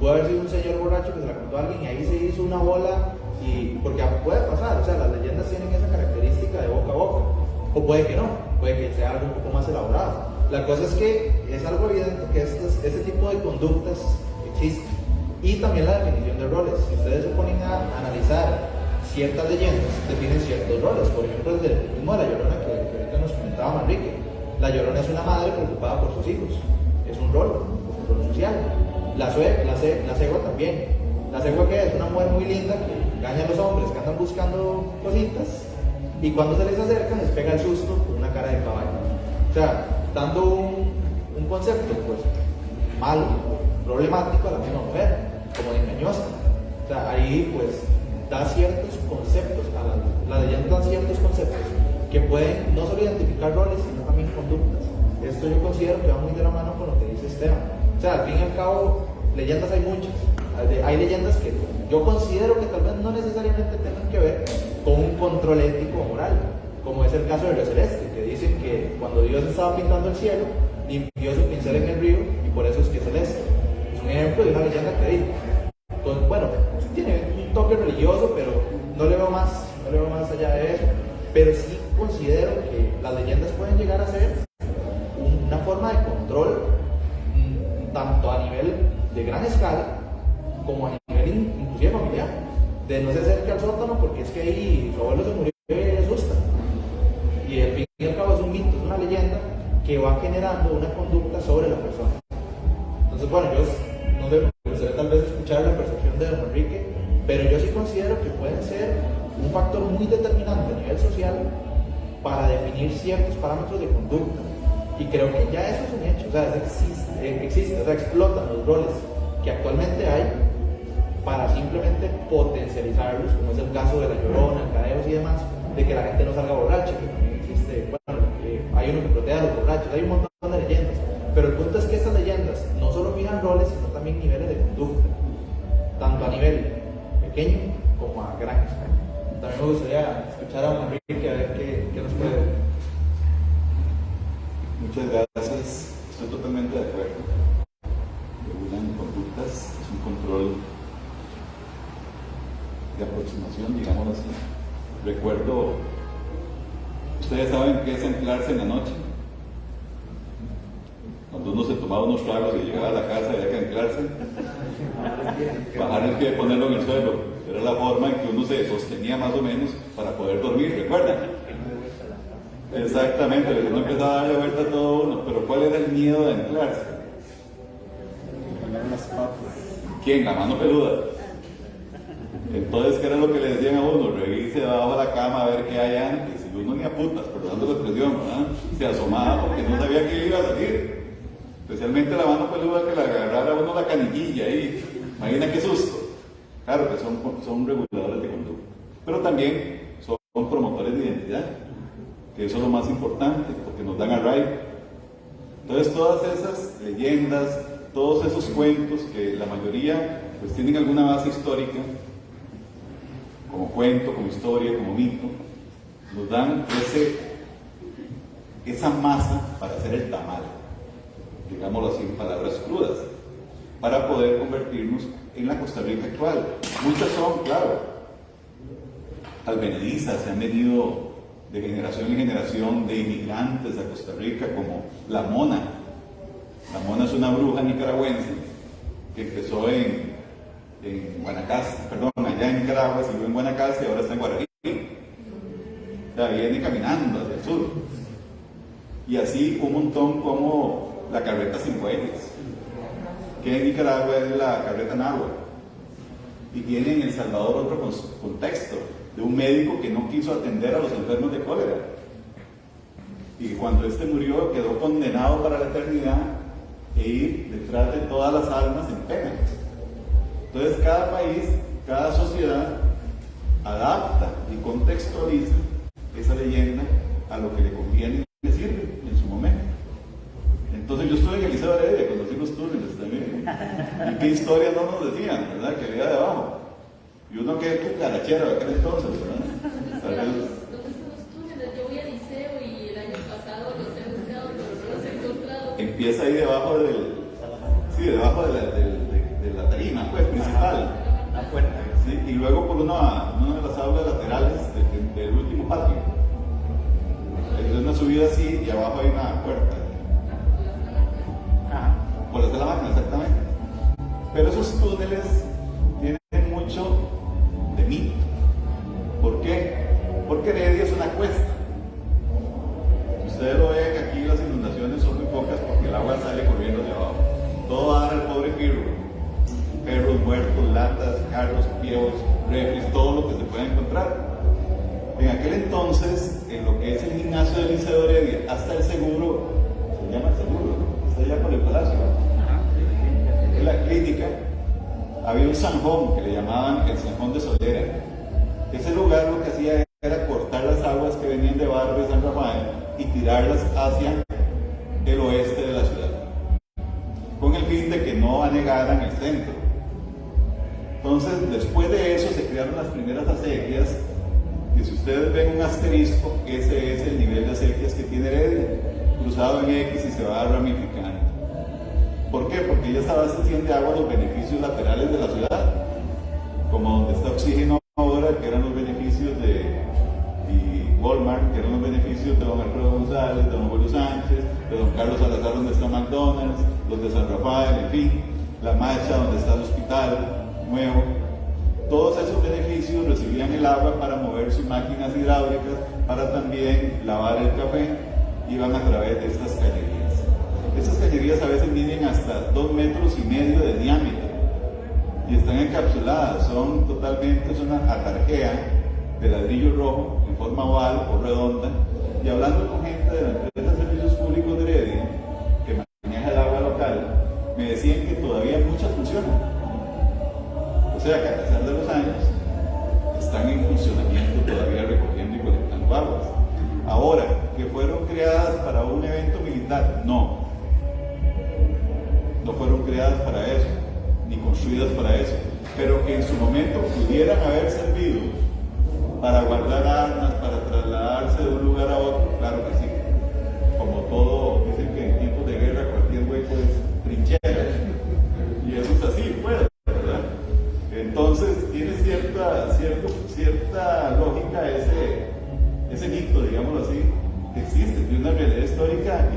Puede haber sido un señor borracho que se la contó a alguien y ahí se hizo una bola, porque puede pasar, o sea, las leyendas tienen esa característica de boca a boca, o puede que no, puede que sea algo un poco más elaborado. La cosa es que es algo evidente que este tipo de conductas existen. Y también la definición de roles. Si ustedes se ponen a analizar ciertas leyendas, definen ciertos roles. Por ejemplo, el mismo de La Llorona que ahorita nos comentaba Manrique. La Llorona es una madre preocupada por sus hijos. Es un rol social. La cegua también. La cegua que es una mujer muy linda que engaña a los hombres que andan buscando cositas, y cuando se les acercan les pega el susto con una cara de caballo. O sea, dando un concepto pues malo, problemático a la misma mujer, como de engañosa. O sea, ahí pues da ciertos conceptos, la leyenda da ciertos conceptos que pueden no solo identificar roles, sino también conductas. Esto yo considero que va muy de la mano con lo que dice Esteban. O sea, al fin y al cabo, leyendas hay muchas. Hay leyendas que yo considero que tal vez no necesariamente tengan que ver con un control ético o moral, como es el caso de Río Celeste, que dicen que cuando Dios estaba pintando el cielo, limpió su pincel en el río y por eso es que es celeste. Es un ejemplo de una leyenda que digo. Entonces, bueno, tiene un toque religioso, pero no le veo más allá de eso. Pero sí considero que las leyendas pueden llegar a ser una forma de control, tanto a nivel de gran escala, como a nivel inclusive familiar. De no se acerque al sótano porque es que ahí su abuelo se murió y le asusta. Y al fin y al cabo es un mito, es una leyenda que va generando una conducta sobre la persona. Entonces, bueno, yo no sé, me gustaría tal vez escuchar la percepción de don Enrique, pero yo sí considero que pueden ser un factor muy determinante a nivel social para definir ciertos parámetros de conducta. Y creo que ya eso es un hecho, o sea, existe, o sea, explotan los roles que actualmente hay para simplemente potencializarlos, como es el caso de La Llorona, cadeos y demás, de que la gente no salga borracha, que también existe, bueno, hay uno que protege a los borrachos, hay un montón de leyendas, pero el punto es que estas leyendas no solo fijan roles, sino también niveles de conducta, tanto a nivel pequeño como a gran escala. También me gustaría escuchar a Manrique a ver qué nos puede decir. Muchas gracias, estoy totalmente de acuerdo. Regulan conductas, es un control de aproximación, digámoslo así. Recuerdo, ustedes saben qué es anclarse en la noche. Cuando uno se tomaba unos tragos y llegaba a la casa y había que anclarse, bajar el pie y ponerlo en el suelo. Era la forma en que uno se sostenía más o menos para poder dormir, ¿recuerdan? Exactamente, uno empezaba a darle vuelta a todo uno, pero ¿cuál era el miedo de anclarse? ¿Quién? La mano peluda. Entonces, ¿qué era lo que le decían a uno? Revise debajo de la cama a ver qué hay antes. Y uno ni a putas, perdonando la expresión, ¿verdad? Se asomaba porque no sabía que iba a salir. Especialmente la mano peluda que le agarrara a uno la canillilla ahí. Imagina qué susto. Claro que son reguladores de conducta. Pero también son promotores de identidad, que eso es lo más importante, porque nos dan arraigo. Entonces, todas esas leyendas, todos esos cuentos que la mayoría pues tienen alguna base histórica, como cuento, como historia, como mito, nos dan esa masa para hacer el tamal, digámoslo así en palabras crudas. para poder convertirnos en la Costa Rica actual. Muchas son, claro, advenedizas, se han venido de generación en generación de inmigrantes a Costa Rica, como La Mona. La Mona es una bruja nicaragüense que empezó en Guanacaste, perdón, allá en Nicaragua, siguió en Guanacaste y ahora está en Guaraní. O sea, viene caminando hacia el sur. Y así un montón como la carreta Cinco Ejes, que en Nicaragua es la carreta náhuatl. Y tiene en El Salvador otro contexto, de un médico que no quiso atender a los enfermos de cólera. Y que cuando este murió quedó condenado para la eternidad e ir detrás de todas las almas en pena. Entonces cada país, cada sociedad adapta y contextualiza esa leyenda a lo que le conviene y le sirve en su momento. Entonces yo estuve en el Liceo Heredia, conocí los túneles también. Y qué historia no nos decían, ¿verdad? Que había debajo. Y uno que es cucarachero de aquel entonces, ¿verdad? ¿Dónde están los túneles? Yo voy al liceo y el año pasado los he buscado, pero no los he encontrado. Empieza ahí debajo debajo de la tarima, pues, principal. La puerta. Sí, y luego por una de las aulas laterales del último patio. Es una subida así y abajo hay una puerta. Por la sala magna, exactamente. Pero esos túneles tienen mucho de mito. ¿Por qué? Porque Heredia es una cuesta. Ustedes lo ven, aquí las inundaciones son muy pocas porque el agua sale corriendo de abajo. Todo va a dar al pobre Pirro. Perros muertos, latas, carros, pievos, refris, todo lo que se pueda encontrar. En aquel entonces, en lo que es el gimnasio del Liceo Heredia, hasta el seguro, se llama el seguro, está allá por el palacio, en la clínica, había un zanjón que le llamaban el Zanjón de Solera. Ese lugar lo que hacía era cortar las aguas que venían de Barrio de San Rafael y tirarlas hacia el oeste de la ciudad, con el fin de que no anegaran el centro. Entonces, después de eso se crearon las primeras acequias, que si ustedes ven un asterisco, ese es el nivel de acequias que tiene Heredia, cruzado en X y se va ramificando. ¿Por qué? Porque ella estaba abasteciendo de agua los beneficios laterales de la ciudad, como donde está Oxígeno ahora, que eran los beneficios y Walmart, que eran los beneficios de don Alfredo González, de don Julio Sánchez, de don Carlos Salazar, donde está McDonald's, los de San Rafael, en fin, La Macha, donde está el hospital nuevo. Todos esos beneficios recibían el agua para mover sus máquinas hidráulicas, para también lavar el café, iban a través de estas cañerías. Estas cañerías a veces miden hasta 2,5 metros de diámetro y están encapsuladas, son una atarjea de ladrillo rojo en forma oval o redonda. Y hablando con gente de la empresa de servicios públicos de Heredia, que maneja el agua local, me decían que todavía muchas funcionan. O sea que a pesar de los años, están en funcionamiento todavía recogiendo y colectando aguas. Ahora, que fueron creadas para un evento militar, no fueron creadas para eso, ni construidas para eso, pero que en su momento pudieran haber servido para guardar armas, para trasladarse de un lugar a otro, claro que sí. Como todo, dicen que en tiempos de guerra cualquier hueco es trinchera, y eso es así, pues, ¿verdad? Entonces tiene cierta lógica ese mito, digámoslo así, que existe, de una realidad histórica y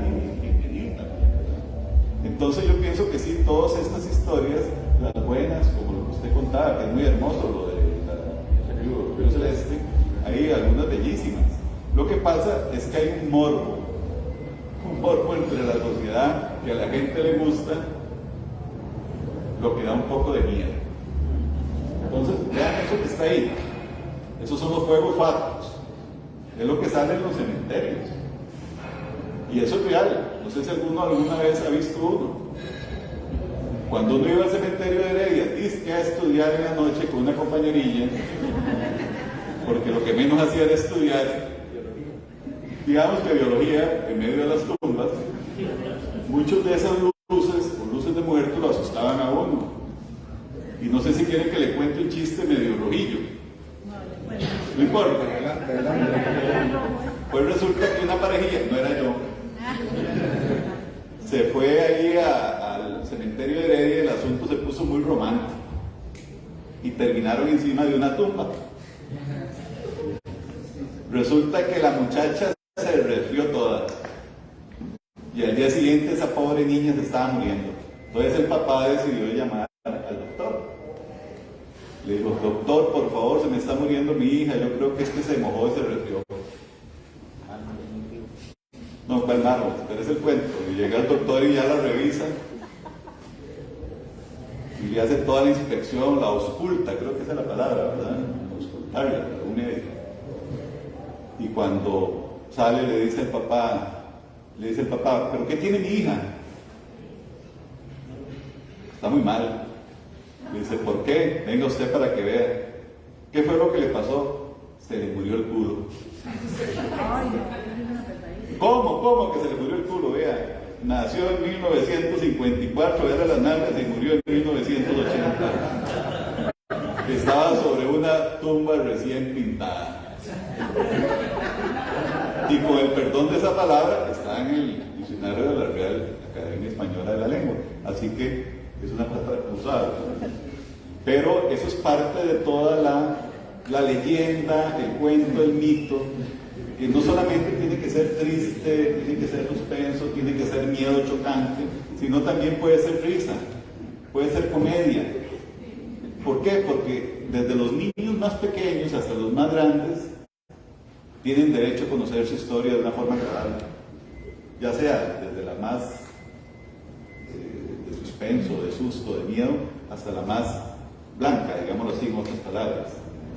también. Entonces yo pienso que sí, todas estas historias, las buenas, como lo que usted contaba, que es muy hermoso lo de Río Celeste, hay algunas bellísimas. Lo que pasa es que hay un morbo entre la sociedad, que a la gente le gusta, lo que da un poco de miedo. Entonces, vean eso que está ahí. Esos son los fuegos fatuos. Es lo que sale en los cementerios. Y eso es real. No sé si alguna vez ha visto uno. Cuando uno iba al cementerio de Heredia, dice a estudiar en la noche con una compañerilla, porque lo que menos hacía era estudiar, digamos que biología, en medio de las tumbas, muchos de esas luces, o luces de muerto, lo asustaban a uno. Y no sé si quieren que le cuente un chiste medio rojillo. No importa. Pues resulta que una parejilla, no era yo, se fue ahí al cementerio de Heredia. El asunto romántico. Y terminaron encima de una tumba. Resulta que la muchacha se resfrió toda. Y al día siguiente esa pobre niña se estaba muriendo. Entonces el papá decidió llamar al doctor. Le dijo, doctor, por favor, se me está muriendo mi hija, yo creo que es que se mojó y se resfrió. No, ¿cuál mármol? Pero es el cuento. Y llega el doctor y ya la revisa. Y le hace toda la inspección, la ausculta, creo que esa es la palabra, ¿verdad? Auscultarla, un médico. Y cuando sale le dice el papá, ¿pero qué tiene mi hija? Está muy mal. Le dice, ¿por qué? Venga usted para que vea. ¿Qué fue lo que le pasó? Se le murió el culo. ¿Cómo que se le murió el culo? Vea, nació en 1954, era las nalgas y murió en 1980. Estaba sobre una tumba recién pintada. Y con el perdón de esa palabra, está en el diccionario de la Real Academia Española de la Lengua. Así que es una palabra usada. Pero eso es parte de toda la leyenda, el cuento, el mito, que no solamente tiene que ser triste, tiene que ser suspenso, tiene que ser miedo chocante, sino también puede ser risa, puede ser comedia. ¿Por qué? Porque desde los niños más pequeños hasta los más grandes tienen derecho a conocer su historia de una forma agradable, ya sea desde la más de suspenso, de susto, de miedo, hasta la más blanca, digámoslo así en otras palabras.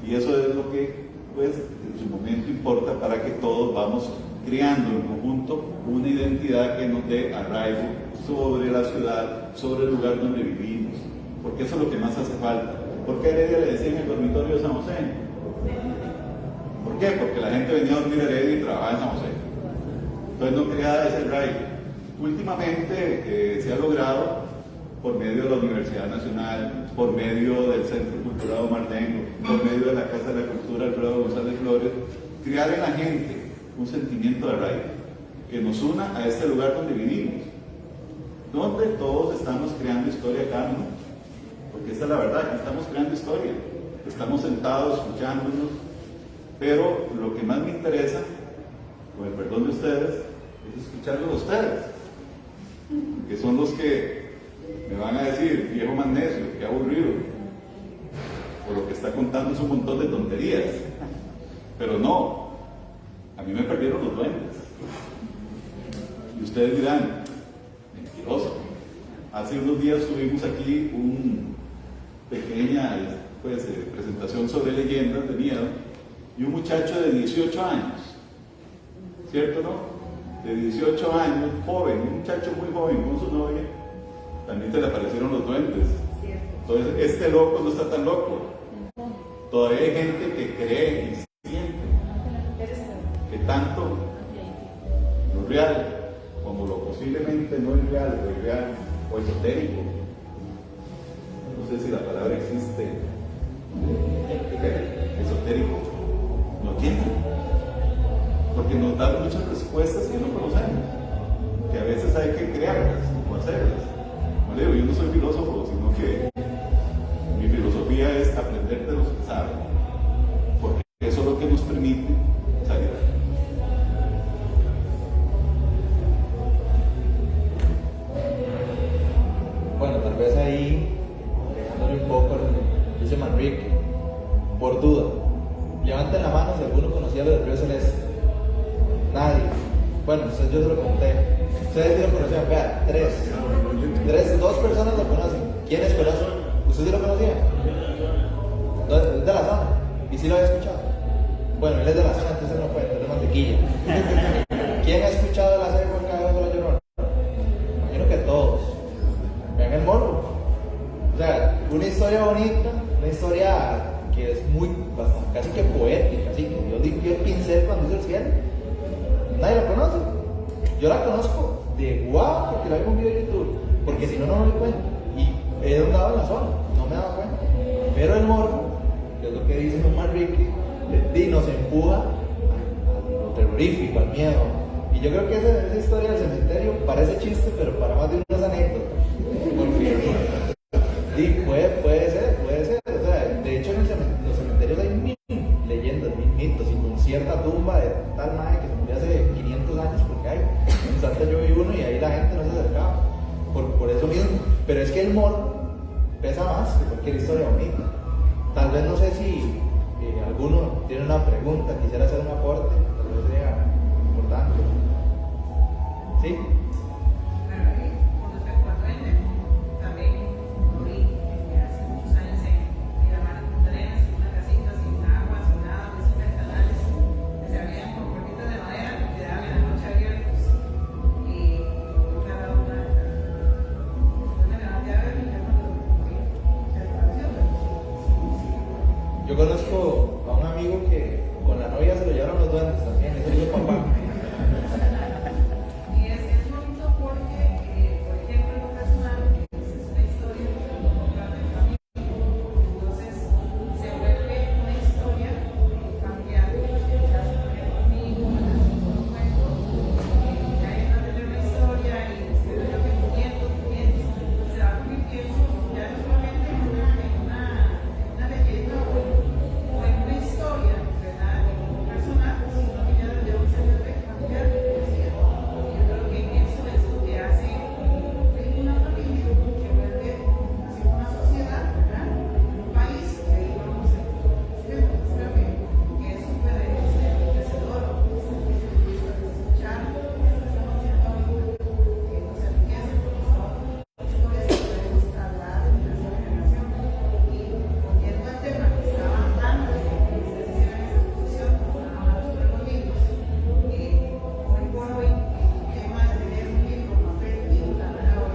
Y eso es lo que, pues, en su momento importa para que todos vamos creando en conjunto una identidad que nos dé arraigo sobre la ciudad, sobre el lugar donde vivimos, porque eso es lo que más hace falta. ¿Por qué a Heredia le decían el dormitorio de San José? ¿Por qué? Porque la gente venía a dormir a Heredia y trabajaba en San José. Entonces no creaba ese arraigo. Últimamente se ha logrado por medio de la Universidad Nacional, por medio del Centro Cultural Mardengo, por medio de la Casa de la Cultura Alfredo González Flores, crear en la gente un sentimiento de arraigo que nos una a este lugar donde vivimos, donde todos estamos creando historia acá, ¿no? Porque esta es la verdad, aquí estamos creando historia, estamos sentados escuchándonos, pero lo que más me interesa, con el perdón de ustedes, es escucharlos a ustedes, que son los que me van a decir, viejo más necio, qué aburrido, por lo que está contando es un montón de tonterías. Pero no, a mí me perdieron los duendes. Y ustedes dirán, mentiroso. Hace unos días tuvimos aquí una pequeña presentación sobre leyendas de miedo, y un muchacho de 18 años, ¿cierto, no? De 18 años, joven, un muchacho muy joven con su novia, también se le aparecieron los duendes. Entonces, este loco no está tan loco. Todavía hay gente que cree y siente que tanto lo real como lo posiblemente no es real, o irreal, o esotérico. No sé si la palabra existe. Esotérico. No tiene. Porque nos dan muchas respuestas que no conocemos. Que a veces hay que crearlas o hacerlas. Yo no soy filósofo, sino que mi filosofía es aprender de los que saben, porque eso es lo que nos permite salir. Bueno, tal vez ahí, dejándole un poco, dice Manrique, por duda, levanten la mano si alguno conocía lo del Río Celeste. Nadie. Bueno, entonces yo se lo conté. Ustedes sí lo conocían, vean, dos personas lo conocen. ¿Quiénes conocen? ¿Usted sí lo conocía? No, es de la zona. ¿Y sí lo había escuchado? Bueno, él es de la zona, entonces no puede, es de Mantequilla. ¿Quién ha escuchado de la serie Juan Carlos de la Llorona? Imagino que todos. Vean el morbo. O sea, una historia bonita, una historia que es muy, bastante, casi que poética, así que Dios limpió el pincel cuando hizo el cielo. Nadie la conoce. Yo la conozco de guau porque la vi en un video de YouTube, porque si no, no me doy cuenta. Y he andado en la zona, no me he dado cuenta. Pero el morbo, que es lo que dice un Manrique, nos empuja a lo terrorífico, al miedo. Y yo creo que esa historia del cementerio parece chiste, pero para más de unas anécdotas. Porque puede tal vez no sé si alguno tiene una pregunta, quisiera hacer un aporte, tal vez sea importante. ¿Sí? Bueno, con respecto al duende, también lo vi hace muchos años en Miramar, Punta Arenas, en una casita sin agua, sin nada, sin ventanales, que se abrían con puertitas de madera que quedaban en la noche abiertos. Y nunca ha dado una garantía de ver, y ya cuando morí, se despareció. Yo conozco a un amigo que con la novia se lo llevaron los duendes también, eso dijo papá. Y es bonito porque, por ejemplo, en lo personal, es una historia de familia, entonces se vuelve una historia familiar. O sea, por ejemplo, mi hijo me contó un cuento, ya hay una historia y se ve lo que 500, se va convirtiendo ya no solamente en una leyenda o en una historia, ¿verdad? En un personaje, sino que ya lo lleva a ser familiar, como decía. Yo creo que eso es lo que hace una familia que vuelve así una sociedad, ¿verdad? Un país, que ahí vamos a ver, que es súper enriquecedor, escuchar lo que estamos haciendo ahorita, que nos enriquece porque son historias que podemos hablar de generación en generación. Y volviendo al tema que estaba antes de que ustedes hicieran esta exposición, hablando sobre los libros, hoy por hoy, el tema de leer un libro, papel, tinta, bolígrafo,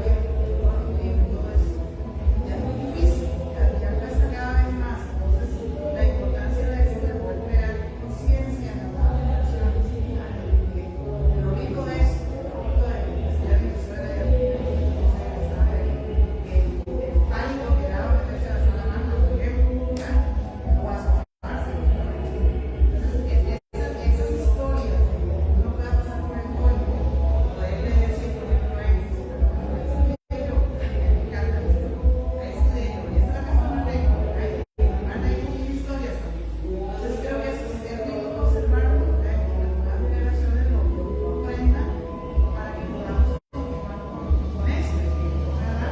todo eso, ya es muy difícil, ya cuesta cada vez más. Entonces, la importancia de esto de poder crear conciencia en las nuevas generaciones, lo rico de esto, lo rico de estudiar en la escuela de el pánico que daba meterse a la sala magna, por ejemplo, no va a asomarse. Entonces, esas historias que uno pueda pasar por el cuerpo, poderle decir, por ejemplo, a este libro, me encanta esto, a este libro, y esta es la persona de hay muchas historias también. Entonces, creo que eso es rico conservarlo, que las nuevas generaciones lo aprendan para que podamos continuar con esto, y que ojalá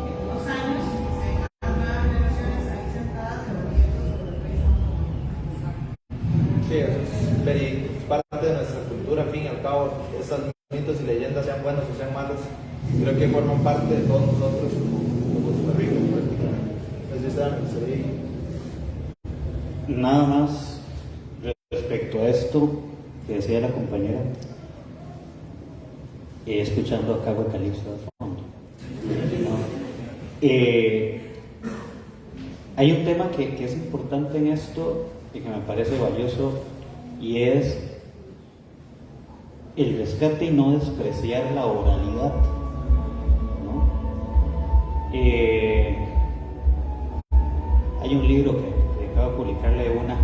en unos años se vengan las nuevas generaciones ahí sentadas debatiendo sobre lo que estamos. Sí, eso es verídico, es parte de nuestra cultura, al fin y al cabo, esas mitos y leyendas, sean buenos o sean malos, creo que forman parte de todos nosotros como Costa Rica, prácticamente. Entonces, Nada más respecto a esto que decía la compañera, escuchando a Cabo de Calipso de fondo. ¿No? Hay un tema que es importante en esto y que me parece valioso, y es el rescate y no despreciar la oralidad, ¿no? Hay un libro que acabo de publicarle una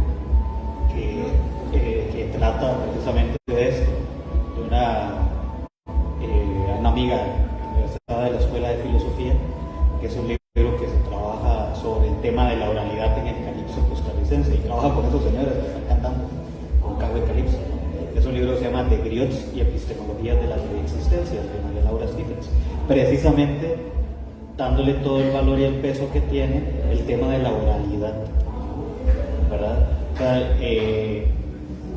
que trata precisamente de esto, de una amiga de la Escuela de Filosofía, que es un libro que se trabaja sobre el tema de la oralidad en el calipso costarricense, y trabaja con esos señores que están cantando con Cabo de Calipso, ¿no? Es un libro que se llama De Griots y Epistemología de la Existencia, de María Laura Stephens, precisamente dándole todo el valor y el peso que tiene el tema de la oralidad, ¿verdad? O sea,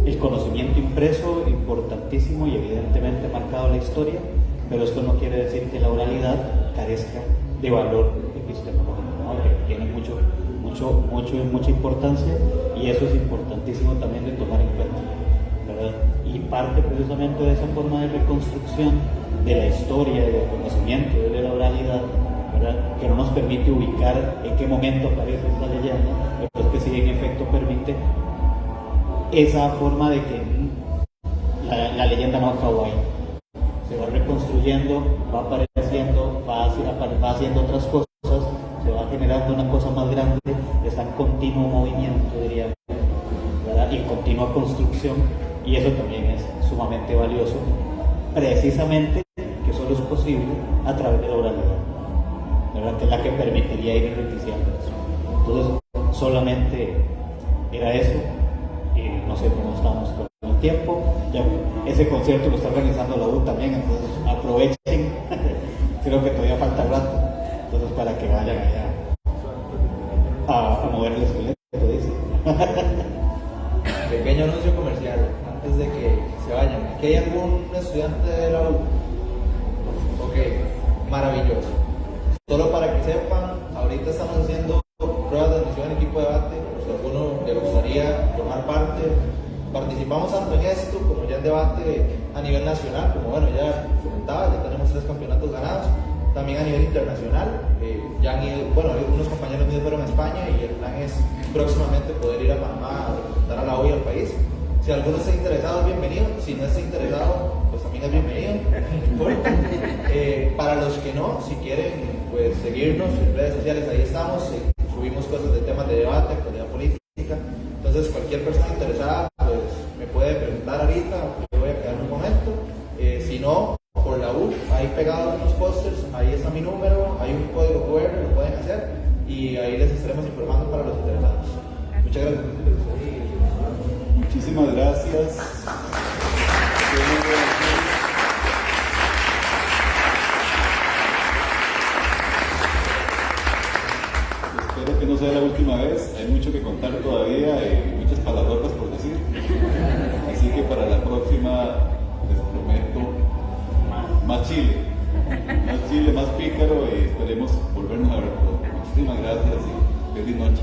el conocimiento impreso, importantísimo y evidentemente ha marcado la historia, pero esto no quiere decir que la oralidad carezca de valor epistemológico, ¿no? Que tiene mucha importancia, y eso es importantísimo también de tomar en cuenta, ¿verdad? Y parte precisamente de esa forma de reconstrucción de la historia y del conocimiento de la oralidad, ¿verdad? Que no nos permite ubicar en qué momento aparece esta leyenda, pero es que sí en efecto permite esa forma de que la leyenda no acabó ahí, se va reconstruyendo, va apareciendo, va haciendo otras cosas, se va generando una cosa más grande, está en continuo movimiento, diría, ¿verdad? Y en continua construcción, y eso también es sumamente valioso, precisamente que solo es posible a través de la oralidad, ¿verdad? Que es la que permitiría ir enriqueciendo eso. Entonces, solamente era eso, y no sé cómo estamos con el tiempo. Ya, ese concierto lo está organizando la U también, entonces aprovechen, creo que todavía falta rato, entonces para que vayan allá a mover el esqueleto. ¿Aquí hay algún estudiante de la U? Ok, maravilloso. Solo para que sepan, ahorita estamos haciendo pruebas de admisión en equipo de debate, por si a alguno le gustaría formar parte. Participamos tanto en esto como ya en debate a nivel nacional, como bueno, ya comentaba, ya tenemos 3 campeonatos ganados. También a nivel internacional, ya han ido, bueno, algunos compañeros míos fueron a España y el plan es próximamente poder ir a Panamá a representar a la U y al país. Si alguno está interesado, es bienvenido. Si no está interesado, pues también es bienvenido. No importa. Para los que no, si quieren pues seguirnos en redes sociales, ahí estamos. Subimos cosas de temas de debate, actualidad política. Entonces, cualquier persona interesada pues me puede preguntar ahorita, yo voy a quedar un momento. Si no, por la U, ahí pegados unos pósters, ahí está mi número, hay un código QR, lo pueden hacer y ahí les estaremos informando para los interesados. Muchas gracias. Muchísimas gracias. Espero que no sea la última vez. Hay mucho que contar todavía y muchas palabrotas por decir. Así que para la próxima les prometo más chile, más pícaro y esperemos volvernos a ver pronto. Muchísimas gracias y feliz noche.